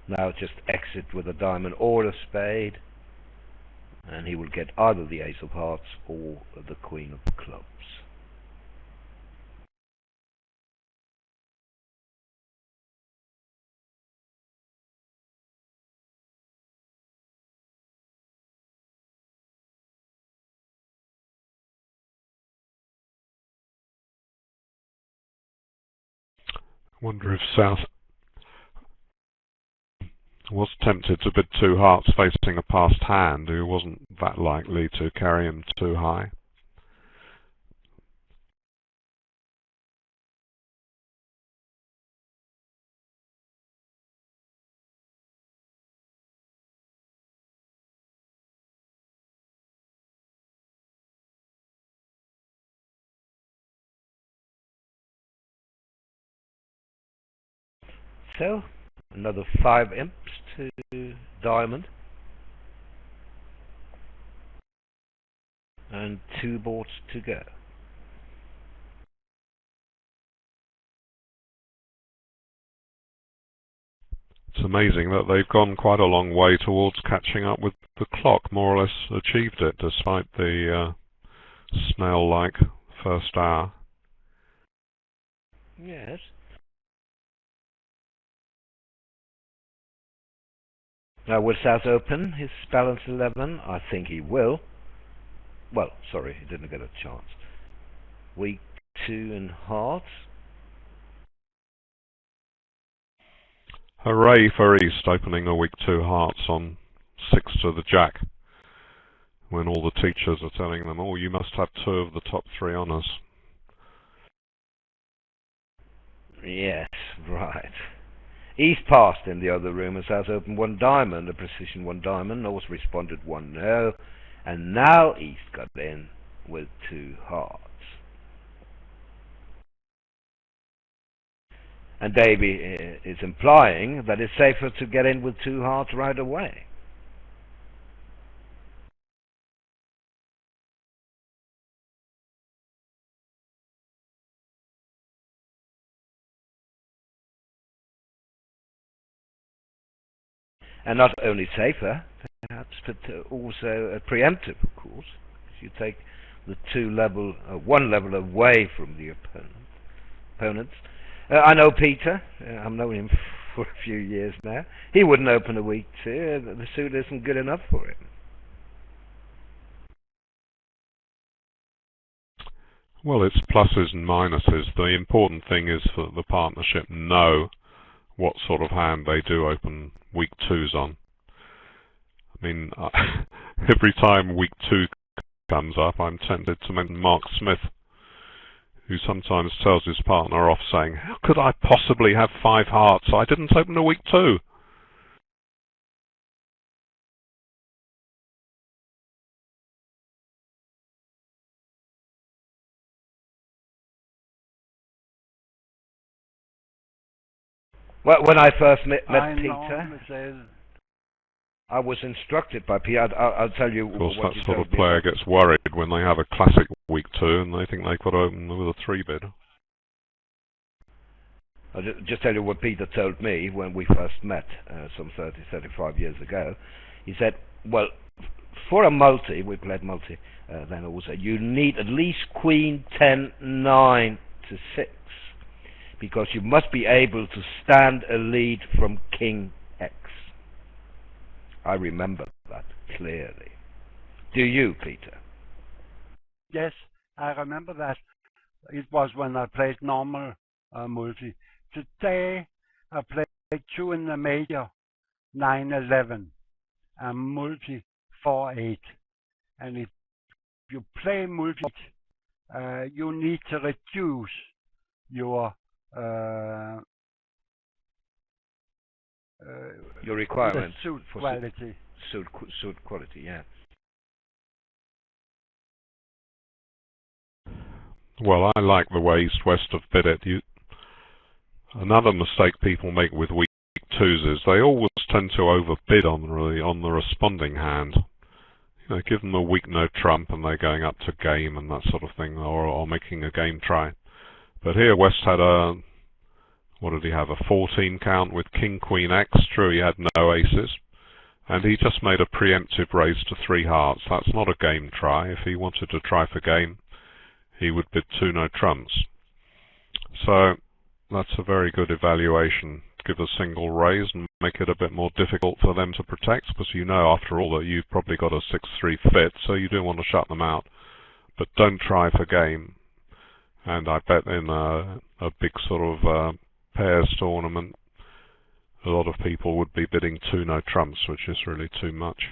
Now just exit with a diamond or a spade, and he will get either the ace of hearts or the queen of clubs. I wonder if South was tempted to bid 2 hearts facing a passed hand, who wasn't that likely to carry him too high. So, another 5 imps to diamond. And 2 boards to go. It's amazing that they've gone quite a long way towards catching up with the clock, more or less achieved it, despite the snail-like first hour. Yes. Now will South open his balance 11? I think he will. Well, sorry, he didn't get a chance. Weak 2 in hearts. Hooray for East, opening a weak 2 hearts on 6 to the jack, when all the teachers are telling them, oh, you must have 2 of the top 3 honours. Yes, right. East passed in the other room and South opened 1 diamond, a precision 1 diamond. North responded 1 no. And now East got in with 2 hearts. And Davy is implying that it's safer to get in with 2 hearts right away. And not only safer, perhaps, but also preemptive, of course. If you take the 1 level away from the opponents. I know Peter. I've known him for a few years now. He wouldn't open a week 2. The suit isn't good enough for him. Well, it's pluses and minuses. The important thing is for the partnership know what sort of hand they do open week 2s on. I mean, every time week 2 comes up, I'm tempted to mention Mark Smith, who sometimes tells his partner off saying, "How could I possibly have 5 hearts? I didn't open a week 2. Well, when I first met I Peter, I was instructed by Peter. I'll tell you. Of course, what that sort of player gets worried when they have a classic week 2 and they think they've got to open with a 3 bid. I'll just tell you what Peter told me when we first met some 35 years ago. He said, well, for a multi, we played multi then also, you need at least Queen 10, 9 to 6, because you must be able to stand a lead from King X. I remember that clearly. Do you, Peter? Yes, I remember that. It was when I played normal multi. Today I played 2 in the major, 9-11, and multi 4-8. And if you play multi, you need to reduce your requirements suit for quality. Suit quality, yeah. Well, I like the way East-West have bid it. Another mistake people make with week 2s is they always tend to overbid on the responding hand. You know, give them a weak no trump and they're going up to game and that sort of thing, or making a game try. But here West had what did he have, a 14 count with King Queen X. True, he had no aces, and he just made a preemptive raise to 3 hearts. That's not a game try. If he wanted to try for game, he would bid 2 no trumps. So that's a very good evaluation. Give a single raise and make it a bit more difficult for them to protect, because you know after all that you've probably got a 6-3 fit, so you do want to shut them out. But don't try for game. And I bet in a big sort of pairs tournament, a lot of people would be bidding 2 no trumps, which is really too much.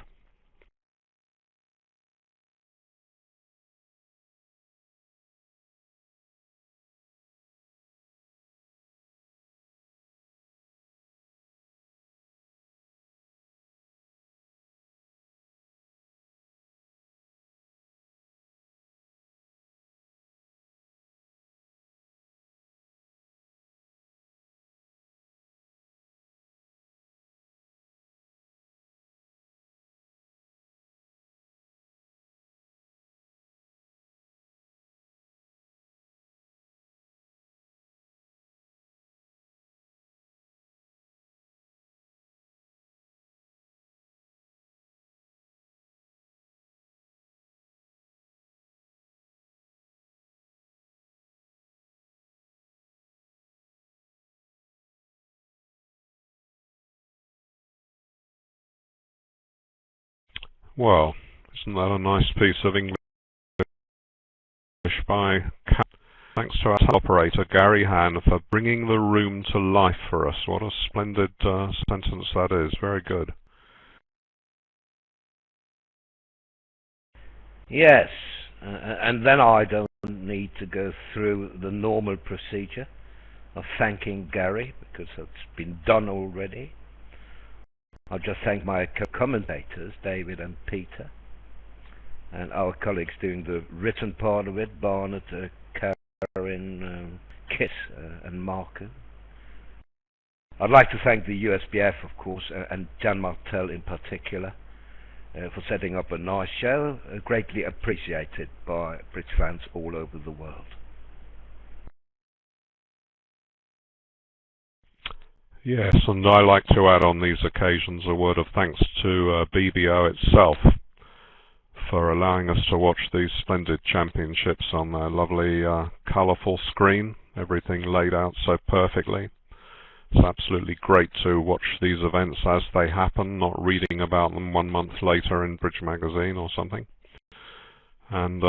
Well, isn't that a nice piece of English by Cat? Thanks to our operator Gary Han for bringing the room to life for us. What a splendid sentence that is. Very good. Yes, and then I don't need to go through the normal procedure of thanking Gary, because that's been done already. I'll just thank my co-commentators, David and Peter, and our colleagues doing the written part of it, Barnett, Karen, Kiss, and Marco. I'd like to thank the USBF, of course, and Jan Martel in particular, for setting up a nice show, greatly appreciated by British fans all over the world. Yes, and I like to add on these occasions a word of thanks to BBO itself for allowing us to watch these splendid championships on their lovely colourful screen, everything laid out so perfectly. It's absolutely great to watch these events as they happen, not reading about them 1 month later in Bridge Magazine or something. And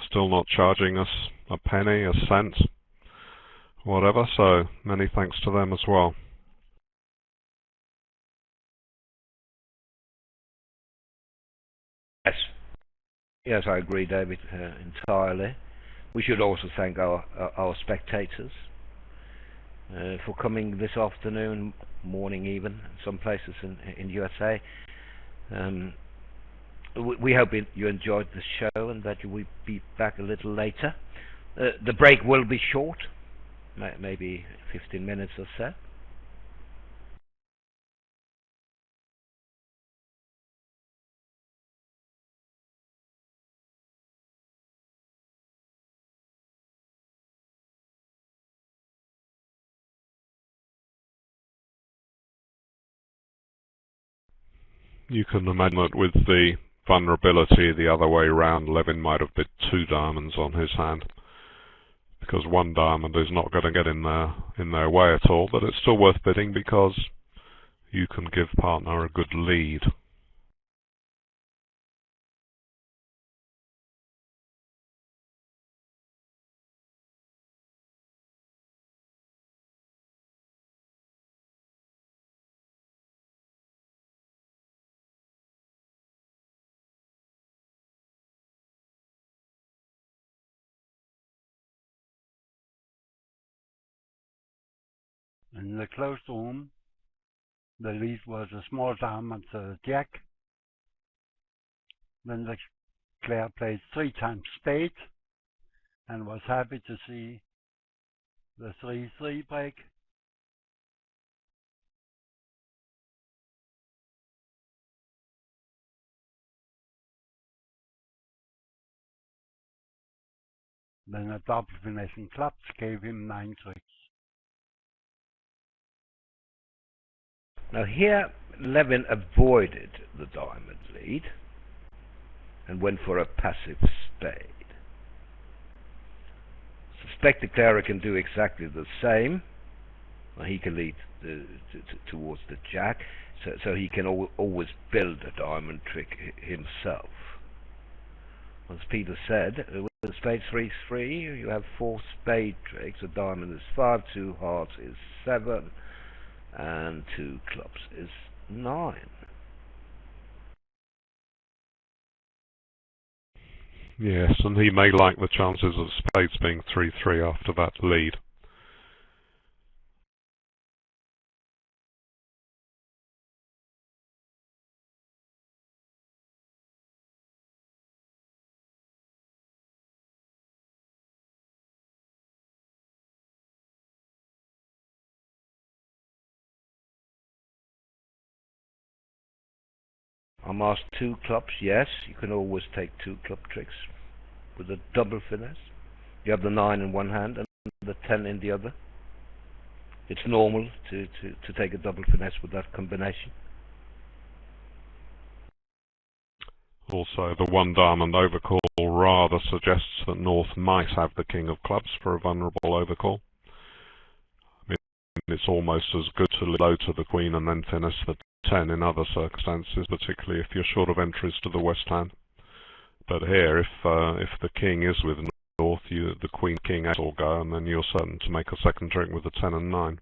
still not charging us a penny, a cent, whatever, so many thanks to them as well. Yes, yes, I agree, David, entirely. We should also thank our spectators for coming this afternoon, morning even, in some places in USA. We hope you enjoyed the show and that you will be back a little later. The break will be short, maybe 15 minutes or so. You can imagine that with the vulnerability the other way round, Levin might have bid 2 diamonds on his hand, because 1 diamond is not going to get in their way at all, but it's still worth bidding because you can give partner a good lead. In the closed room, the lead was a small diamond jack. Then the player played 3 times spade and was happy to see the 3-3 break. Then a double finesse in clubs gave him 9 tricks. Now here, Levin avoided the diamond lead and went for a passive spade. Suspect the player can do exactly the same. Well, he can lead towards the jack, so he can always build a diamond trick himself. As Peter said, with the spade 3-3, you have 4 spade tricks. A diamond is 5, 2 hearts is 7, and 2 clubs is 9. Yes, and he may like the chances of spades being 3-3 after that lead. I'm asked 2 clubs, yes, you can always take 2 club tricks with a double finesse. You have the 9 in one hand and the 10 in the other. It's normal to take a double finesse with that combination. Also, the 1 diamond overcall rather suggests that North might have the king of clubs for a vulnerable overcall. I mean, it's almost as good to low to the queen and then finesse the 10 in other circumstances, particularly if you're short of entries to the west hand. But here, if the king is with North, the queen king will go, and then you're certain to make a second trick with the 10 and 9.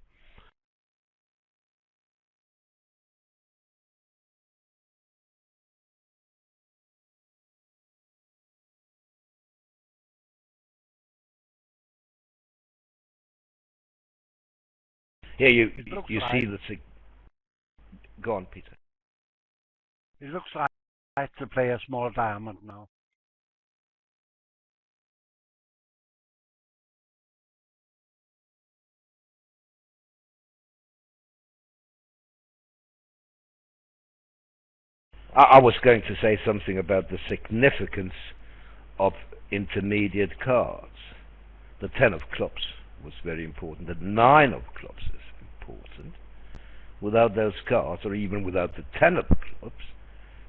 Here you see the... Go on, Peter. It looks like to play a small diamond now. I was going to say something about the significance of intermediate cards. The 10 of clubs was very important. The 9 of clubs is important. Without those cards, or even without the 10 of clubs,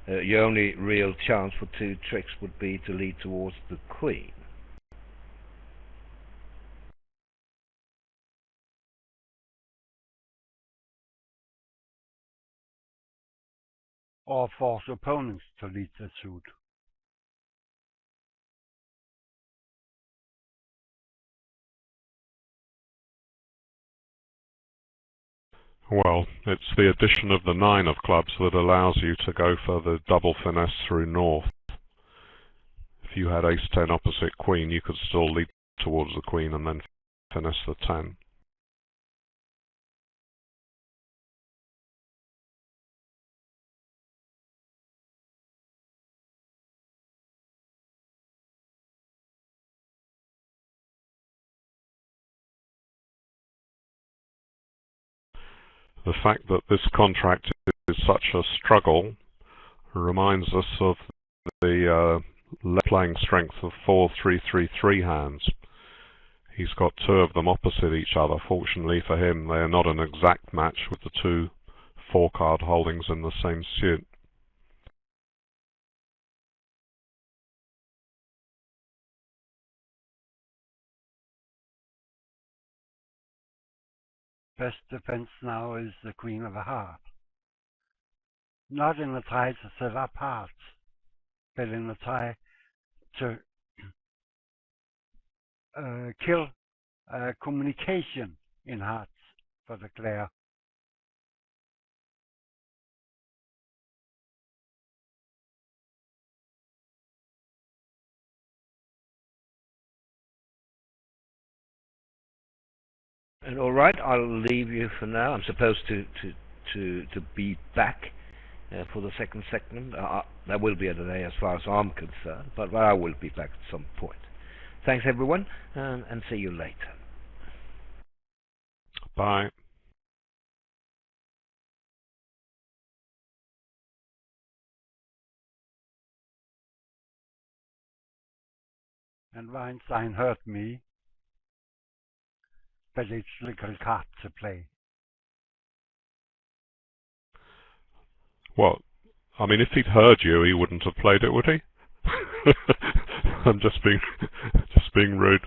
your only real chance for 2 tricks would be to lead towards the queen. or force opponents to lead the suit. Well, it's the addition of the 9 of clubs that allows you to go for the double finesse through north. If you had ace-10 opposite queen, you could still lead towards the queen and then finesse the 10. The fact that this contract is such a struggle reminds us of the playing strength of 4-3-3-3 hands. He's got 2 of them opposite each other. Fortunately for him, they are not an exact match with the 2 4-card holdings in the same suit. Best defense now is the queen of a heart. Not in a try to set up hearts, but in a try to kill communication in hearts for the player. And all right, I'll leave you for now. I'm supposed to be back for the second segment. There will be a delay as far as I'm concerned, but I will be back at some point. Thanks everyone, and see you later. Bye. And Weinstein hurt me, but it's legal card to play. Well, I mean, if he'd heard you, he wouldn't have played it, would he? I'm just being rude.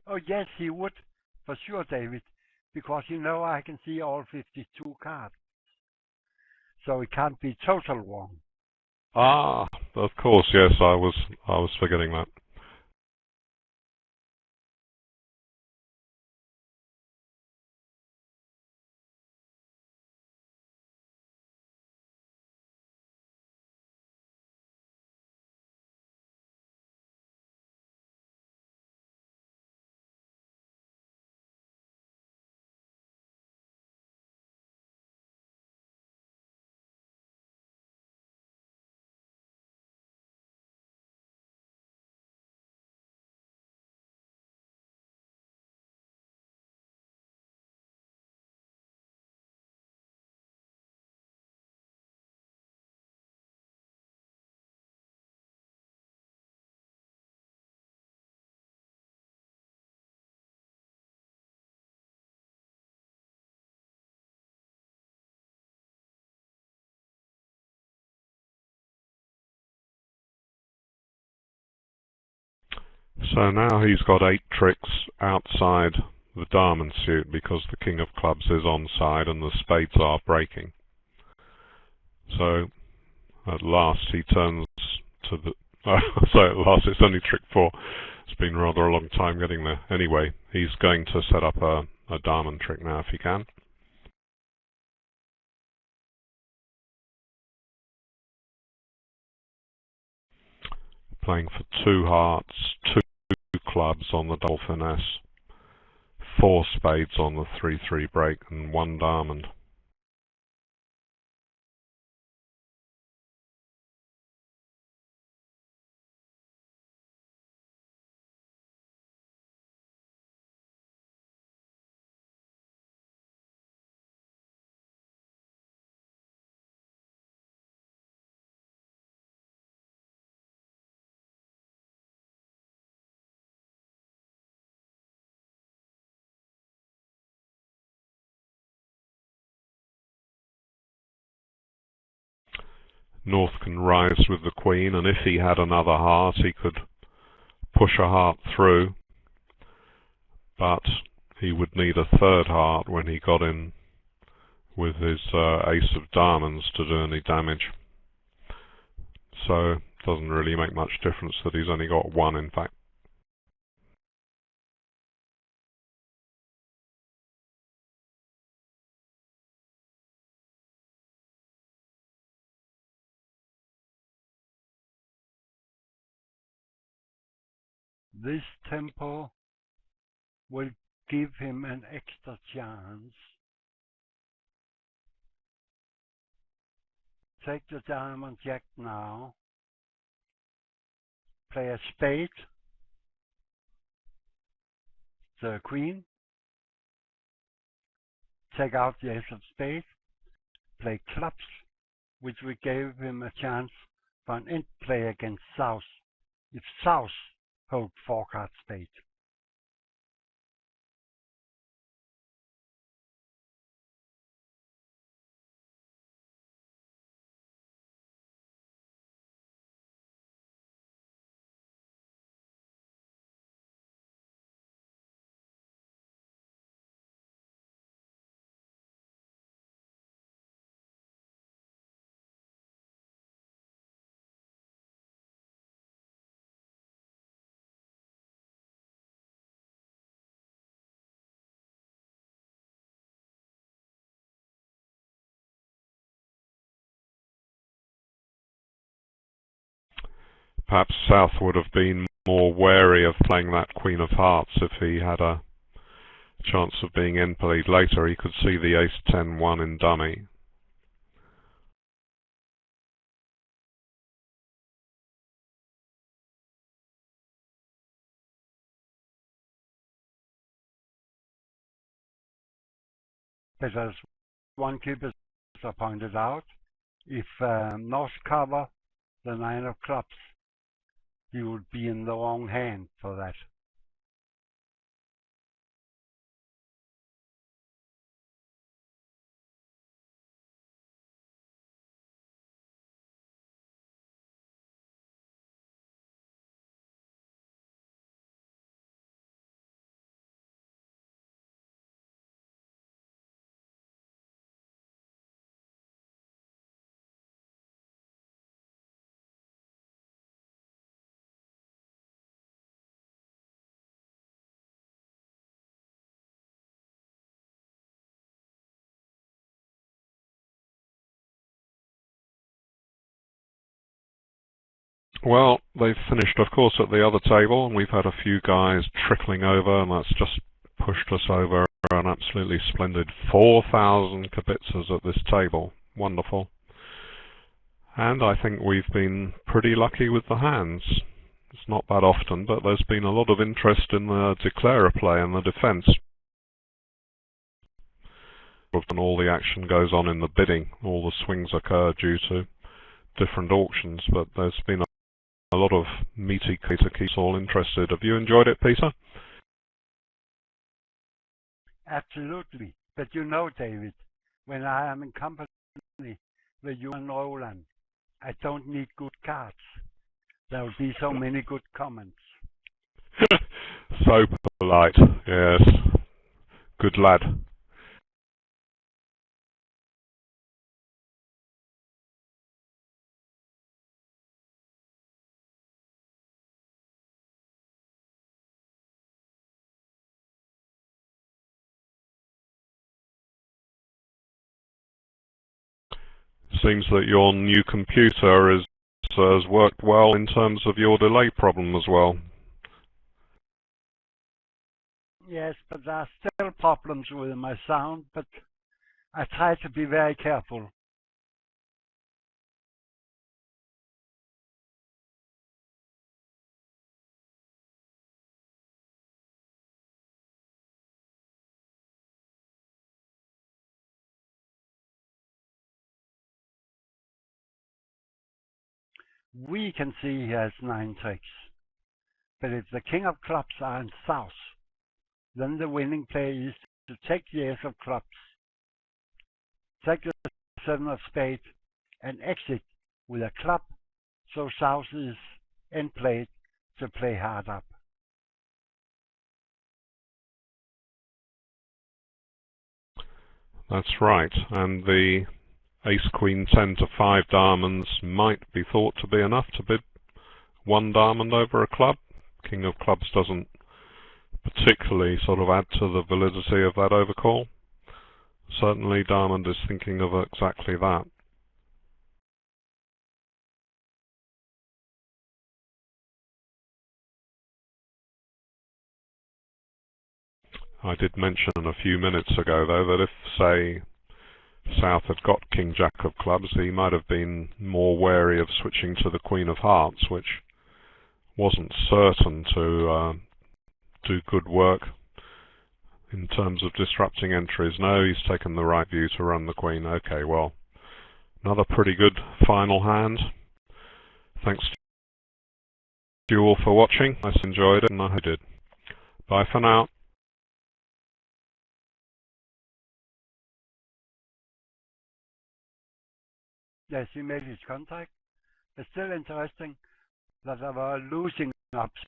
Oh yes, he would, for sure, David, because you know I can see all 52 cards, so it can't be total wrong. Ah, of course, yes, I was forgetting that. So now he's got 8 tricks outside the diamond suit because the king of clubs is onside and the spades are breaking. So at last he turns to the... so at last it's only trick 4. It's been rather a long time getting there. Anyway, he's going to set up a diamond trick now if he can. Playing for 2 hearts, 2 clubs on the double finesse, 4 spades on the 3-3 break, and 1 diamond. North can rise with the queen, and if he had another heart he could push a heart through, but he would need a 3rd heart when he got in with his ace of diamonds to do any damage. So it doesn't really make much difference that he's only got one, in fact. This tempo will give him an extra chance. Take the diamond jack now. Play a spade. The queen. Take out the ace of spades. Play clubs, which we gave him a chance for an end play against South. If South hold 4-card spade. Perhaps South would have been more wary of playing that Queen of Hearts if he had a chance of being end played later. He could see the Ace-10-1 in dummy. But as one keeper pointed out, if North cover the 9 of clubs, he would be in the wrong hand for that. Well, they've finished, of course, at the other table, and we've had a few guys trickling over, and that's just pushed us over an absolutely splendid 4,000 kibitzers at this table. Wonderful. And I think we've been pretty lucky with the hands. It's not that often, but there's been a lot of interest in the declarer play and the defense. And all the action goes on in the bidding. All the swings occur due to different auctions, but there's been a lot of meaty to keep us all interested. Have you enjoyed it, Peter? Absolutely. But you know, David, when I am in company with you and Roland, I don't need good cards. There will be so many good comments. So polite, yes. Good lad. Seems that your new computer has worked well in terms of your delay problem as well. Yes, but there are still problems with my sound, but I try to be very careful. We can see he has 9 tricks. But if the king of clubs are in South, then the winning play is to take the ace of clubs, take the 7 of spades, and exit with a club, so South is end played to play hard up. That's right, and the ace, queen, 10 to 5 diamonds might be thought to be enough to bid 1 diamond over a club. King of clubs doesn't particularly sort of add to the validity of that overcall. Certainly diamond is thinking of exactly that. I did mention a few minutes ago, though, that if, say, South had got King Jack of clubs, he might have been more wary of switching to the Queen of Hearts, which wasn't certain to do good work in terms of disrupting entries. No, he's taken the right view to run the Queen. Okay, well, another pretty good final hand. Thanks to you all for watching. I enjoyed it, and I hope you did. Bye for now. Yes, he made his contact. It's still interesting that there were losing ups